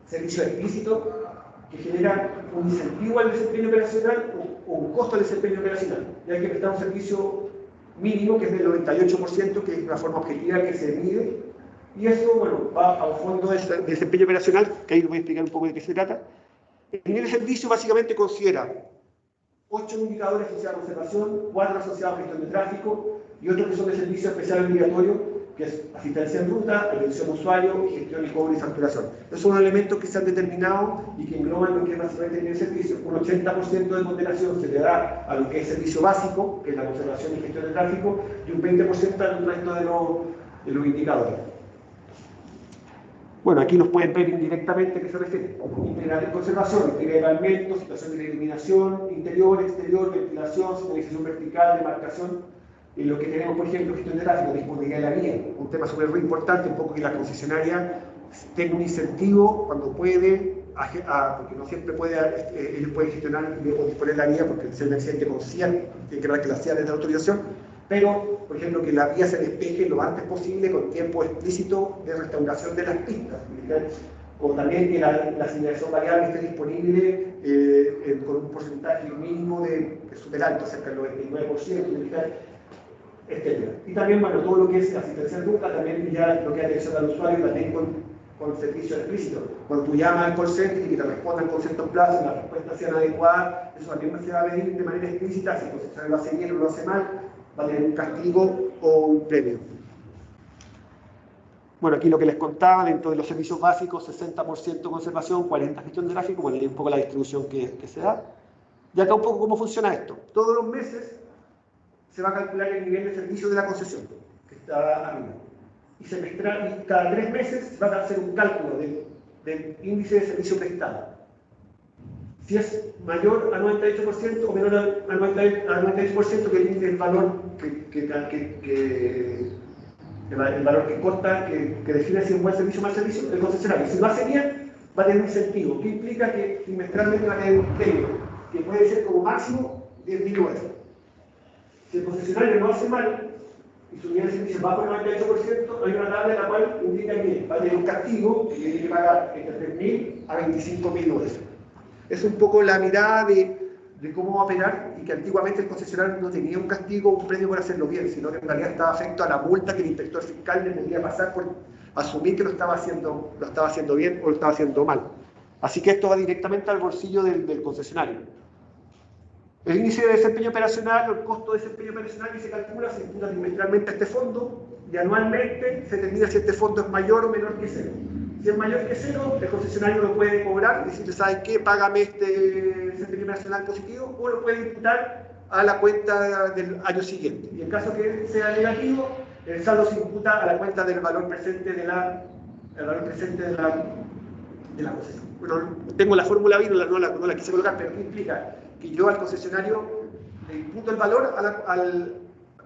Speaker 2: servicio explícito que generan un incentivo al desempeño operacional o un costo al desempeño operacional. Y hay que prestar un servicio mínimo que es del 98%, que es una forma objetiva que se mide. Y eso, bueno, va a un fondo de desempeño operacional, que ahí les voy a explicar un poco de qué se trata. El nivel de servicio básicamente considera 8 indicadores asociados a conservación, 4 asociados a gestión de tráfico y otros que son de servicio especial obligatorio, que es asistencia en ruta, atención a usuario, gestión y cobro y facturación. Esos son elementos que se han determinado y que engloban lo que es básicamente el servicio. Un 80% de ponderación se le da a lo que es servicio básico, que es la conservación y gestión de tráfico, y un 20% al resto de los indicadores. Bueno, aquí nos pueden ver indirectamente qué se refiere. Integral de conservación, integral de pavimentos, situación de iluminación, interior, exterior, ventilación, señalización vertical, demarcación. En lo que tenemos, por ejemplo, gestión de tráfico, disponibilidad de la vía, un tema súper importante, un poco que la concesionaria tenga un incentivo cuando puede, porque no siempre puede, ellos pueden gestionar o disponer la vía porque es un accidente con CIAN, tiene que ver que la CIAN es de autorización, pero, por ejemplo, que la vía se despeje lo antes posible con tiempo explícito de restauración de las pistas, o también que la asignación variable esté disponible con un porcentaje mínimo de súper alto, cerca del 99%, etc. Y también, bueno, todo lo que es asistencia en ruta, también ya lo que es atención al usuario, también con servicio explícito. Cuando tú llamas al call center y te respondan con ciertos plazos y las respuestas sean adecuadas, eso también se va a medir de manera explícita. Si el concesionario lo hace bien o lo hace mal, va a tener un castigo o un premio. Bueno, aquí lo que les contaba, dentro de los servicios básicos, 60% conservación, 40% gestión de tráfico, bueno, y un poco la distribución que se da. Y acá un poco cómo funciona esto. Todos los meses se va a calcular el nivel de servicio de la concesión, que está arriba. Y cada 3 meses se va a hacer un cálculo del índice de servicio prestado. Si es mayor al 98% o menor al 98%, que es el valor el valor que corta, que define si es un buen servicio o mal servicio, el concesionario. Si lo hace bien, va a tener un incentivo, que implica que trimestralmente va a tener un premio, que puede ser como máximo 10.000 euros. Si el concesionario lo hace mal y su nivel de servicio va por el 98%, hay una tabla en la cual indica que va a tener un castigo que tiene que pagar entre 3.000 a 25.000 euros. Es un poco la mirada de de cómo va a operar y que antiguamente el concesionario no tenía un castigo o un premio por hacerlo bien, sino que en realidad estaba afecto a la multa que el inspector fiscal le podía pasar por asumir que lo estaba haciendo bien o lo estaba haciendo mal. Así que esto va directamente al bolsillo del concesionario. El índice de desempeño operacional o el costo de desempeño operacional que se calcula se imputa trimestralmente a este fondo y anualmente se determina si este fondo es mayor o menor que cero. Si es mayor que cero, el concesionario lo puede cobrar y decirle, ¿sabes qué? Págame este desempeño operacional positivo, o lo puede imputar a la cuenta del año siguiente. Y en caso que sea negativo, el saldo se imputa a la cuenta del valor presente de la concesión. Bueno, tengo la fórmula bien, no la quise colocar, pero ¿qué implica? Que yo al concesionario le imputo el valor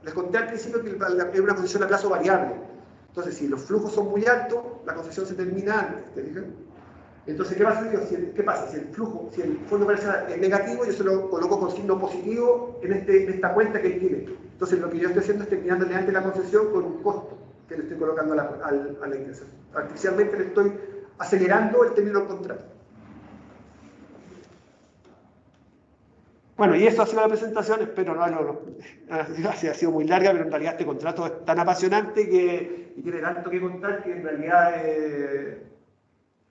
Speaker 2: les conté al principio que es una concesión a plazo variable. Entonces, si los flujos son muy altos, la concesión se termina antes. ¿Te fijas? Entonces, ¿qué pasa? Si el fondo operacional es negativo, yo se lo coloco con signo positivo en esta cuenta que él tiene. Entonces, lo que yo estoy haciendo es terminándole antes la concesión con un costo que le estoy colocando a la ingresación. Artificialmente le estoy acelerando el término del contrato. Bueno, y eso ha sido la presentación, espero ha sido muy larga, pero en realidad este contrato es tan apasionante y tiene tanto que contar que en realidad es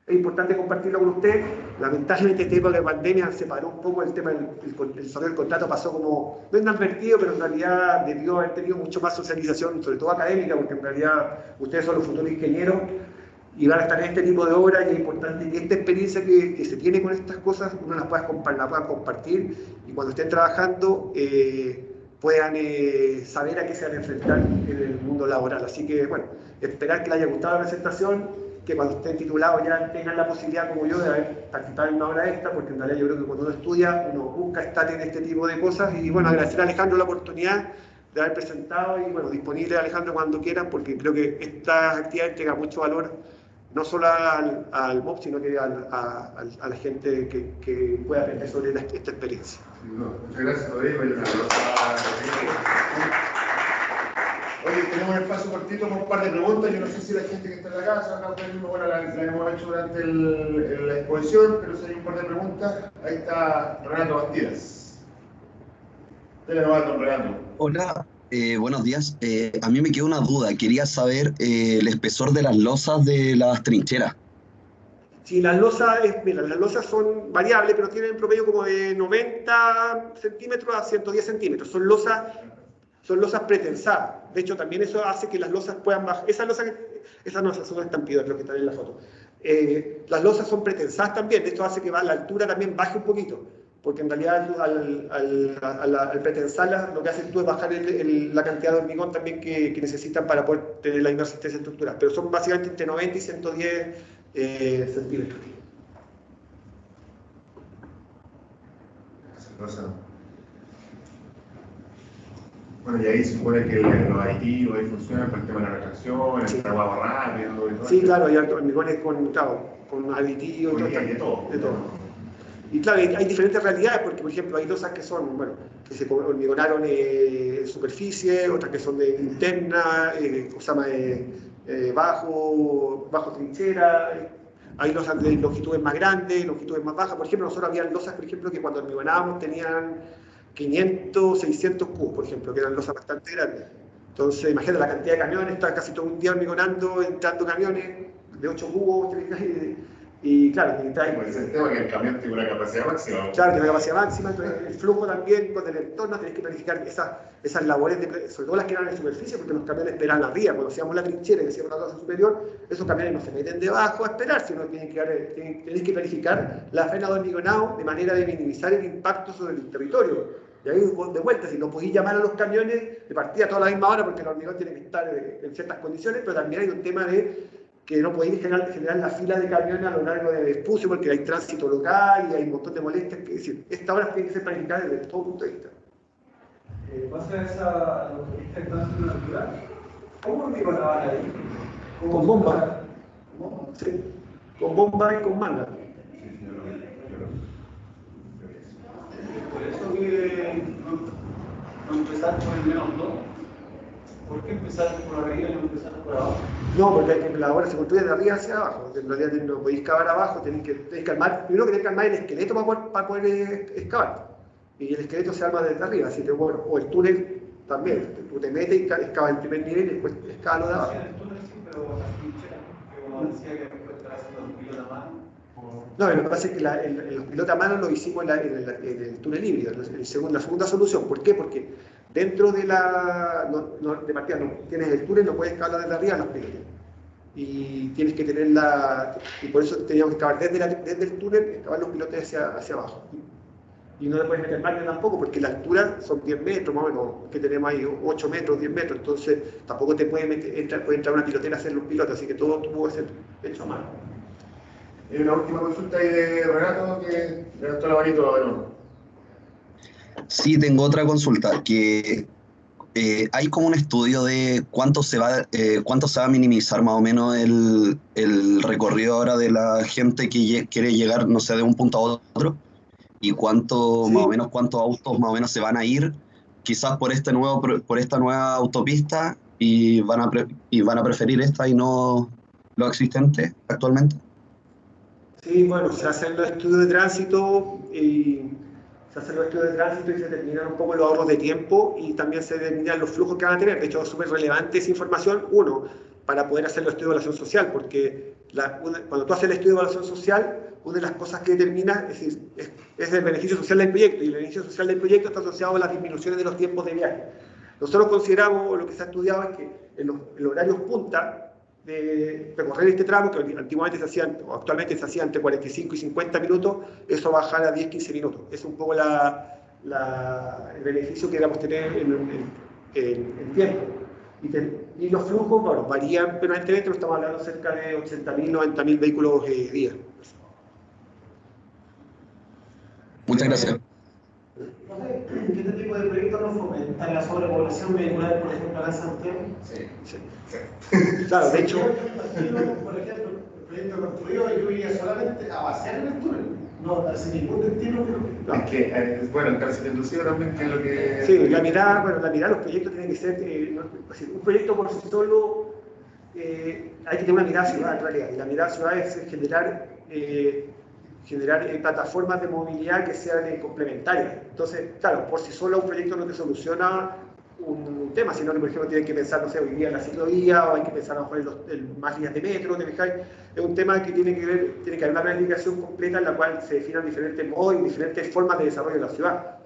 Speaker 2: importante compartirlo con usted. Lamentablemente este época de pandemia separó un poco el tema del contrato, pasó como, no inadvertido, pero en realidad debió haber tenido mucho más socialización, sobre todo académica, porque en realidad ustedes son los futuros ingenieros y van a estar en este tipo de obras, y es importante que esta experiencia que se tiene con estas cosas uno la pueda compartir, y cuando estén trabajando puedan saber a qué se van a enfrentar en el mundo laboral. Así que, bueno, esperar que les haya gustado la presentación, que cuando estén titulados ya tengan la posibilidad, como yo, de haber participado en una obra esta, porque en realidad yo creo que cuando uno estudia, uno busca estar en este tipo de cosas. Y bueno, agradecer a Alejandro la oportunidad de haber presentado, y bueno, disponible a Alejandro cuando quieran, porque creo que esta actividad entrega mucho valor, no solo al MOP, sino que a la gente que pueda aprender sobre esta experiencia.
Speaker 6: Muchas gracias, Rodrigo. Oye, tenemos el espacio cortito con un par de preguntas. Yo no sé si la gente que está en la casa, bueno, la hemos hecho durante la exposición, pero si hay un par de preguntas. Ahí está Renato Bastidas. Don Renato.
Speaker 7: Hola, buenos días. A mí me quedó una duda. Quería saber el espesor de las losas de las trincheras.
Speaker 2: Sí, las losas son variables, pero tienen en promedio como de 90 centímetros a 110 centímetros. Son losas pretensadas. De hecho, también eso hace que las losas puedan bajar. Esas no son estampidas, creo que están en la foto. Las losas son pretensadas también. Esto hace que la altura también baje un poquito, porque en realidad al pretensarlas lo que hace tú es bajar la cantidad de hormigón también que necesitan para poder tener la misma resistencia estructural. Pero son básicamente entre 90 y 110 centímetros.
Speaker 6: Bueno, y ahí se supone que los aditivos ahí funcionan con el tema de la retracción, el trabajo rápido y todo.
Speaker 2: Sí, claro, hay hormigones con aditivos y
Speaker 6: de todo.
Speaker 2: Y claro, hay diferentes realidades, porque por ejemplo hay losas que son, bueno, que se hormigonaron en superficie, otras que son de interna, bajo trinchera. Hay losas de longitudes más grandes, longitudes más bajas. Por ejemplo, nosotros había losas, por ejemplo, que cuando hormigonábamos tenían 500, 600 cubos, por ejemplo, que eran losas bastante grandes. Entonces, imagínate la cantidad de camiones, está casi todo un día hormigonando, entrando camiones de 8 cubos, y claro,
Speaker 6: pues el tema es que el camión tiene una capacidad máxima.
Speaker 2: Claro, tiene una capacidad máxima, entonces el flujo también con el entorno, tenés que planificar esas labores, sobre todo las que eran en superficie, porque los camiones esperan arriba. Cuando hacíamos la trinchera y hacíamos la losa superior, esos camiones no se meten debajo a esperar, sino que tenés que planificar la faena de hormigonado de manera de minimizar el impacto sobre el territorio. Y ahí de vuelta, si no podéis llamar a los camiones de partida a toda la misma hora, porque el hormigón tiene que estar en ciertas condiciones, pero también hay un tema de que no podéis generar la fila de camiones a lo largo de Vespucio, porque hay tránsito local y hay un montón de molestias. Es decir, esta obra tiene que ser planificada desde todo punto de vista.
Speaker 3: ¿Base a esa logística de tránsito natural? ¿Cómo hormigonaban ahí?
Speaker 2: Con bomba. Sí, con bomba y con manga.
Speaker 3: Por eso que no empezar por el menos 2. ¿Por qué empezar por arriba y no empezar por abajo?
Speaker 2: No, porque la obra se construye de arriba hacia abajo. En realidad no podéis cavar abajo, tenéis que armar, primero que tenéis que armar el esqueleto para poder excavar. y el esqueleto se arma desde arriba, así que bueno, o el túnel también, tú te metes y excavas el primer nivel y después excavas lo de abajo.
Speaker 3: Sí, en el túnel sí, pero las trincheras, que como decía que después estar haciendo un piloto a mano.
Speaker 2: No, lo que pasa es que los pilotos a mano lo hicimos en el túnel híbrido, la segunda solución. ¿Por qué? Porque dentro de de partida no tienes el túnel, no puedes excavar desde arriba los pilotes. Y tienes que tener y por eso teníamos que excavar desde el túnel, excavar los pilotes hacia abajo. Y no le puedes meter máquina tampoco, porque la altura son 10 metros, más o menos, que tenemos ahí 8 metros, 10 metros, entonces tampoco te puede entrar una pilotera a hacer los pilotos, así que todo tuvo que ser hecho a mano.
Speaker 6: Una última consulta ahí de Renato, que levantó la manito de nuevo.
Speaker 7: Sí, tengo otra consulta, que hay como un estudio de cuánto se va a minimizar más o menos el recorrido ahora de la gente que quiere llegar, no sé, de un punto a otro, y cuánto, más o
Speaker 2: Sí,
Speaker 7: menos, cuántos autos más o menos se van a ir quizás por esta nueva autopista y van a preferir esta y no lo existente actualmente.
Speaker 2: sí, bueno, se hacen los estudios de tránsito y se determinan un poco los ahorros de tiempo y también se determinan los flujos que van a tener. De hecho, es súper relevante esa información, uno, para poder hacer los estudios de evaluación social, porque cuando tú haces el estudio de evaluación social, una de las cosas que determina es el beneficio social del proyecto, y el beneficio social del proyecto está asociado a las disminuciones de los tiempos de viaje. Nosotros consideramos, o lo que se ha estudiado es que en los horarios punta, de recorrer este tramo, que antiguamente se hacían, o actualmente se hacía entre 45 y 50 minutos, eso bajar a 10-15 minutos. Es un poco el beneficio que debemos tener en tiempo. Y los flujos, bueno, varían permanentemente, pero estamos hablando de cerca de 80.000, 90.000 vehículos día.
Speaker 7: Muchas gracias.
Speaker 3: ¿Qué este tipo de proyectos no fomentan la sobrepoblación vehicular, por ejemplo, acá en Santiago?
Speaker 2: Sí. Claro, de hecho.
Speaker 3: Por ejemplo, el proyecto construido yo iría solamente a vaciar en el túnel, no hace ningún destino.
Speaker 6: No. Es que, bueno, el cárcel inducido también, que es lo que...
Speaker 2: Sí, la mirada de los proyectos tiene que ser, un proyecto por sí solo, hay que tener una mirada ciudad en realidad, y la mirada ciudad es generar plataformas de movilidad que sean complementarias. Entonces, claro, por sí solo un proyecto no te soluciona un tema, sino que, por ejemplo, tienes que pensar, no sé, hoy día en la ciclovía, o hay que pensar a lo mejor en más líneas de metro, ¿te fijáis? Es un tema que tiene que haber una planificación completa en la cual se definan diferentes modos y diferentes formas de desarrollo de la ciudad.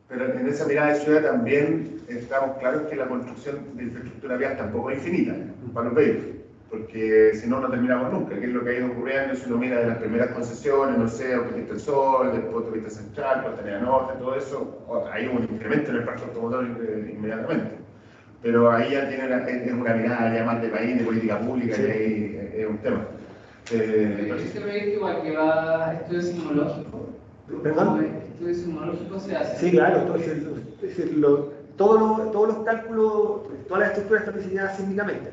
Speaker 6: Pero en esa mirada de ciudad también estamos claros que la construcción de infraestructura vial tampoco es infinita para los vehículos, porque si no, no terminamos nunca, que es lo que ha ido ocurriendo si uno mira de las primeras concesiones, no sé, Autopista del Sol, después Autopista Central, Costanera Norte, todo eso, hay un incremento en el parque automotor inmediatamente. Pero ahí ya es una mirada ya más de país, de política pública, sí. Y ahí es un tema.
Speaker 5: Pero este proyecto igual que va a estudio sismológico.
Speaker 2: ¿Perdón?
Speaker 5: ¿Estudio sismológico se hace?
Speaker 2: Sí, claro, todos los cálculos, todas las estructuras están diseñadas sísmicamente.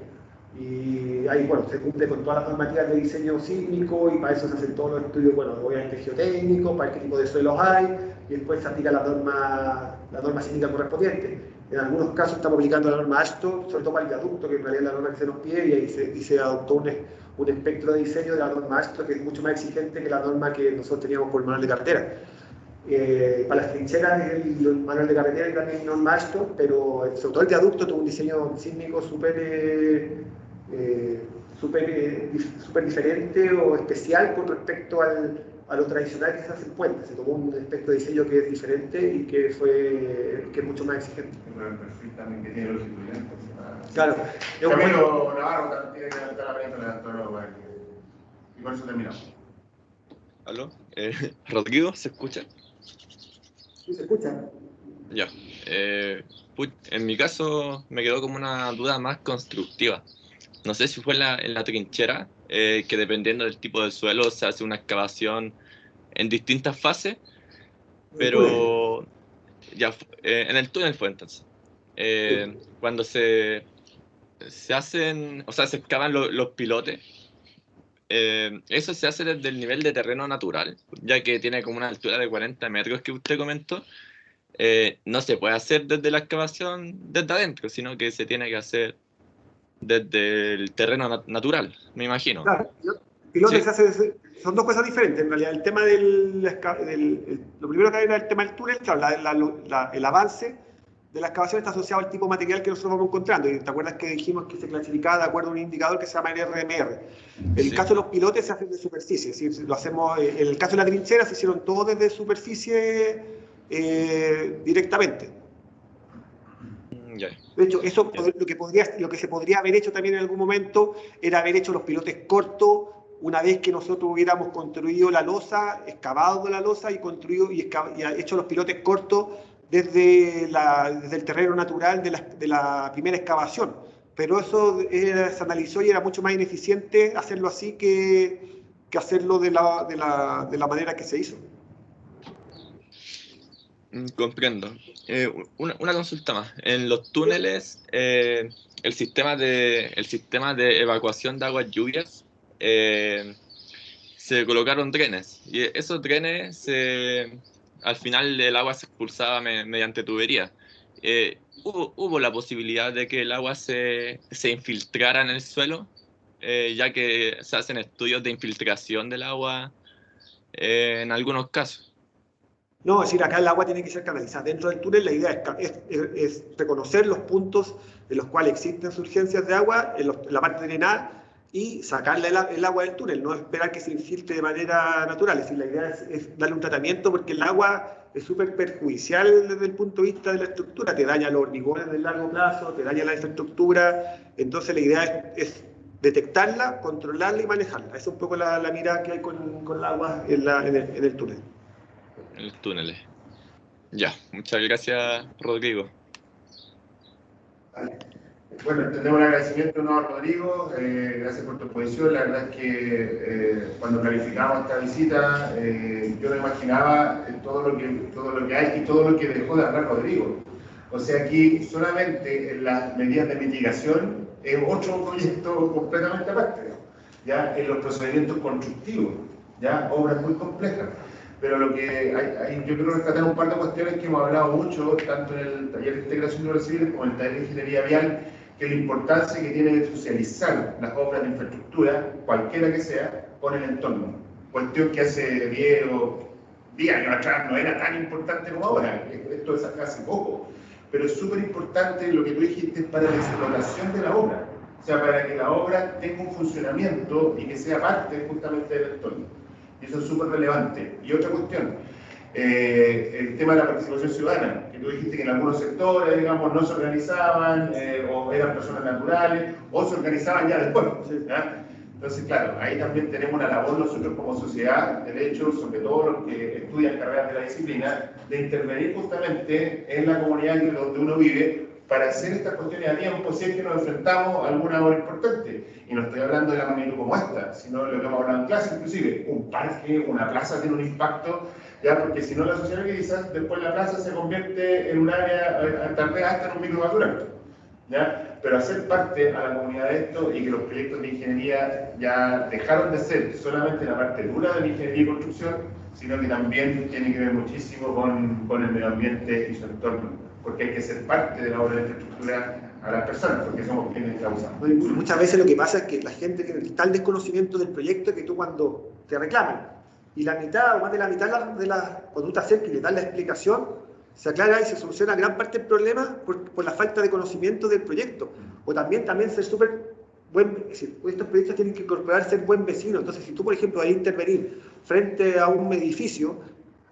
Speaker 2: Y ahí, bueno, se cumple con todas las normativas de diseño sísmico y para eso se hacen todos los estudios, bueno, obviamente geotécnicos, para qué tipo de suelos hay, y después se aplica la norma sísmica correspondiente. En algunos casos estamos aplicando la norma ASHTO, sobre todo para el viaducto, que en realidad es la norma que se nos pide, y ahí se adoptó un espectro de diseño de la norma ASHTO que es mucho más exigente que la norma que nosotros teníamos por el manual de carretera. Para las trincheras el manual de carretera y también norma ASHTO, pero sobre todo el viaducto tuvo un diseño sísmico súper diferente o especial con respecto a lo tradicional que se hace en puentes. Se tomó un espectro de diseño que es diferente y que es mucho más exigente.
Speaker 6: Pero el perfil también que tiene los estudiantes.
Speaker 2: Claro.
Speaker 6: Camilo Navarro también tiene que levantar la pregunta, y con eso terminamos.
Speaker 8: ¿Aló? ¿Rodrigo? ¿Se escucha?
Speaker 2: Sí, se escucha.
Speaker 8: Ya. En mi caso me quedó como una duda más constructiva. No sé si fue en la trinchera, que dependiendo del tipo de suelo se hace una excavación en distintas fases, pero ya en el túnel fue entonces. Cuando se hacen, o sea, se excavan los pilotes, eso se hace desde el nivel de terreno natural, ya que tiene como una altura de 40 metros que usted comentó. No se puede hacer desde la excavación desde adentro, sino que se tiene que hacer desde el terreno natural, me imagino.
Speaker 2: Claro, pilotes
Speaker 8: Sí.
Speaker 2: se hace, son dos cosas diferentes. En realidad, el tema lo primero que hay era el tema del túnel, claro, el avance de la excavación está asociado al tipo de material que nosotros vamos encontrando. Y te acuerdas que dijimos que se clasificaba de acuerdo a un indicador que se llama el RMR. En el
Speaker 8: Sí.
Speaker 2: caso de los pilotes se hacen de superficie, es decir, lo hacemos, en el caso de la trinchera se hicieron todos desde superficie directamente.
Speaker 8: Ya.
Speaker 2: De hecho, eso lo que se podría haber hecho también en algún momento era haber hecho los pilotes cortos una vez que nosotros hubiéramos construido la losa, excavado la losa y construido y hecho los pilotes cortos desde el terreno natural de la primera excavación. Pero eso se analizó y era mucho más ineficiente hacerlo así que hacerlo de la manera que se hizo.
Speaker 8: Comprendo. Una consulta más. En los túneles, el sistema de evacuación de aguas lluvias, se colocaron drenes. Y esos drenes, al final el agua se expulsaba mediante tubería. ¿Hubo la posibilidad de que el agua se infiltrara en el suelo? Ya que se hacen estudios de infiltración del agua en algunos casos.
Speaker 2: No, es decir, acá el agua tiene que ser canalizada. Dentro del túnel la idea es reconocer los puntos en los cuales existen surgencias de agua, en la parte drenada, y sacarle el agua del túnel, no esperar que se infiltre de manera natural. Es decir, la idea es darle un tratamiento porque el agua es súper perjudicial desde el punto de vista de la estructura, te daña los hormigones de largo plazo, te daña la infraestructura, entonces la idea es detectarla, controlarla y manejarla. Esa es un poco la mirada que hay con el agua en el túnel.
Speaker 8: En los túneles. Ya, muchas gracias, Rodrigo.
Speaker 6: Vale. Bueno, tenemos un agradecimiento a Rodrigo, gracias por tu exposición. La verdad es que cuando planificamos esta visita, yo no imaginaba todo lo que hay y todo lo que dejó de hablar Rodrigo. O sea, aquí solamente en las medidas de mitigación es otro proyecto completamente aparte, ya en los procedimientos constructivos, ya obras muy complejas. Pero lo que yo quiero rescatar un par de cuestiones que hemos hablado mucho, tanto en el taller de integración de obras civiles como en el taller de ingeniería vial, que la importancia que tiene de socializar las obras de infraestructura, cualquiera que sea, con el entorno. Cuestión que hace 10 años atrás no era tan importante como ahora, esto es hace poco. Pero es súper importante lo que tú dijiste para la explotación de la obra, o sea, para que la obra tenga un funcionamiento y que sea parte justamente del entorno. Y eso es súper relevante. Y otra cuestión, el tema de la participación ciudadana, que tú dijiste que en algunos sectores, digamos, no se organizaban, o eran personas naturales, o se organizaban ya después. ¿Ya? Entonces, claro, ahí también tenemos una labor nosotros como sociedad, de hecho, sobre todo los que estudian carreras de la disciplina, de intervenir justamente en la comunidad donde uno vive, para hacer estas cuestiones a tiempo, si es que nos enfrentamos a alguna obra importante. Y no estoy hablando de la magnitud como esta, sino de lo que hemos hablado en clase, inclusive un parque, una plaza tiene un impacto, ya, porque si no la socializa, después la plaza se convierte en un área, tal vez hasta en un microbasural, ¿ya? Pero hacer parte a la comunidad de esto y que los proyectos de ingeniería ya dejaron de ser solamente la parte dura de la ingeniería y construcción, sino que también tiene que ver muchísimo con el medio ambiente y su entorno, porque hay que ser parte de la obra de infraestructura a las personas, porque somos quienes la usamos.
Speaker 2: Muchas veces lo que pasa es que la gente tiene tal desconocimiento del proyecto que tú cuando te reclaman, y la mitad o más de la mitad cuando tú te acercas y le das la explicación, se aclara y se soluciona gran parte del problema por la falta de conocimiento del proyecto. O también ser súper buen, es decir, estos proyectos tienen que incorporar ser buen vecino. Entonces, si tú, por ejemplo, vas a intervenir frente a un edificio,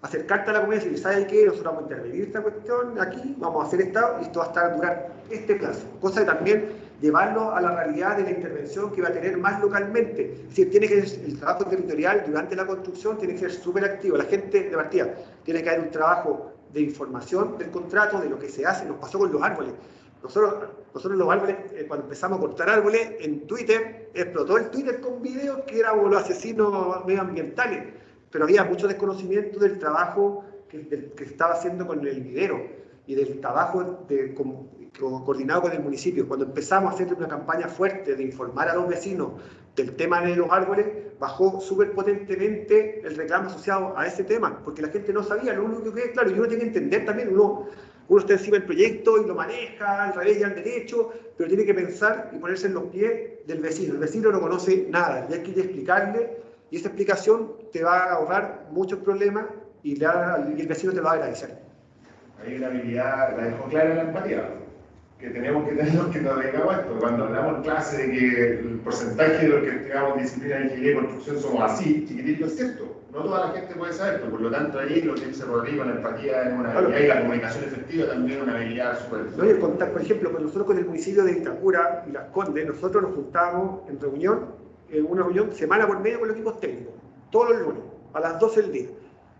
Speaker 2: acercarte a la comunidad y decir, ¿sabes qué? Nosotros vamos a intervenir esta cuestión aquí, vamos a hacer esto, y esto va a durar este plazo. Cosa de también llevarlo a la realidad de la intervención que va a tener más localmente. Es decir, tiene que ser el trabajo territorial durante la construcción, tiene que ser súper activo. La gente de partida tiene que haber un trabajo de información del contrato, de lo que se hace. Nos pasó con los árboles. Nosotros los árboles, cuando empezamos a cortar árboles, en Twitter, explotó el Twitter con videos que éramos los asesinos medioambientales, pero había mucho desconocimiento del trabajo que se estaba haciendo con el vivero y del trabajo coordinado con el municipio. Cuando empezamos a hacer una campaña fuerte de informar a los vecinos del tema de los árboles, bajó súper potentemente el reclamo asociado a ese tema, porque la gente no sabía. Lo único que, claro, y uno tiene que entender también, Uno está encima del proyecto y lo maneja al revés y al derecho, pero tiene que pensar y ponerse en los pies del vecino. El vecino no conoce nada y hay que ir a explicarle, y esa explicación te va a ahorrar muchos problemas y el vecino te lo va a agradecer.
Speaker 6: Hay una habilidad, la dejó clara en la empatía, que tenemos que tener los que nos dedicamos a esto. Cuando hablamos en clase de que el porcentaje de los que estudiamos disciplina de ingeniería y construcción somos así, chiquitito, es cierto. No toda la gente puede saber esto, por lo tanto ahí lo que dice Rodrigo, la empatía es una habilidad, y la comunicación efectiva también es una habilidad súper.
Speaker 2: No, y el contacto, por ejemplo, con nosotros con el municipio de Vitacura y Las Condes, nosotros nos juntábamos en una reunión semana por medio con los equipos técnicos, todos los lunes, a las 12 del día.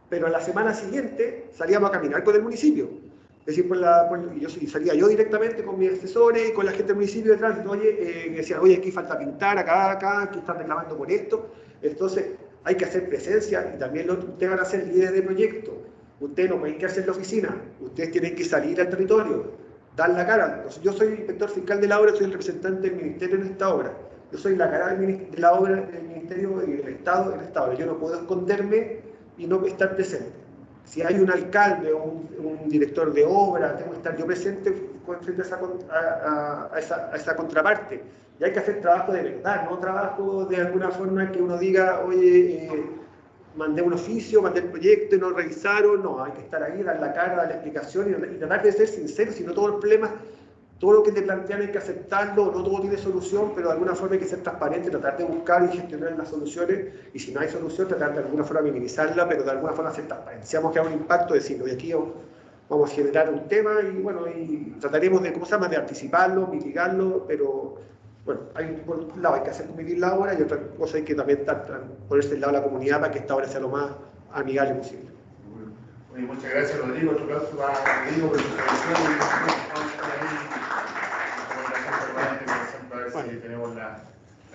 Speaker 2: Pero a la semana siguiente salíamos a caminar con el municipio. Es decir, salía yo directamente con mis asesores y con la gente del municipio detrás, me decían, oye, aquí falta pintar, acá, aquí están reclamando por esto. Entonces, hay que hacer presencia, y también ustedes van a ser líderes de proyecto. Ustedes no pueden quedarse en la oficina, ustedes tienen que salir al territorio, dar la cara. Yo soy el inspector fiscal de la obra, soy el representante del ministerio en esta obra. Yo soy la cara de la obra del ministerio y del Estado en esta obra. Yo no puedo esconderme y no estar presente. Si hay un alcalde o un director de obra, tengo que estar yo presente frente a esa contraparte. Y hay que hacer trabajo de verdad, no trabajo de alguna forma que uno diga, oye, mandé un oficio, mandé el proyecto y no lo revisaron. No, hay que estar ahí, dar la cara, dar la explicación y tratar de ser sincero, si no todos los problemas, todo lo que te plantean hay que aceptarlo, no todo tiene solución, pero de alguna forma hay que ser transparente, tratar de buscar y gestionar las soluciones, y si no hay solución, tratar de alguna forma minimizarla, pero de alguna forma ser transparente. Si vamos a crear un impacto, decirlo, y aquí vamos a generar un tema, y bueno, y trataremos de, de anticiparlo, mitigarlo, pero bueno, por un lado hay que hacer convivir la obra, y otra cosa hay que también ponerse del lado de la comunidad para que esta obra sea lo más amigable posible.
Speaker 6: Muchas gracias, Rodrigo. Otro aplauso para Rodrigo por su intervención. A ver si tenemos la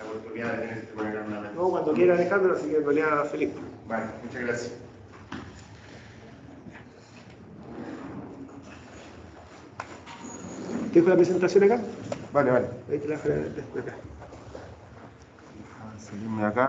Speaker 6: oportunidad de tener este programa nuevamente.
Speaker 2: No, cuando quiera, Alejandro, así que en realidad feliz.
Speaker 6: Vale, muchas gracias.
Speaker 2: ¿Te dejo la presentación acá?
Speaker 1: Vale.
Speaker 2: Ahí te la dejo después acá.
Speaker 1: Seguirme acá.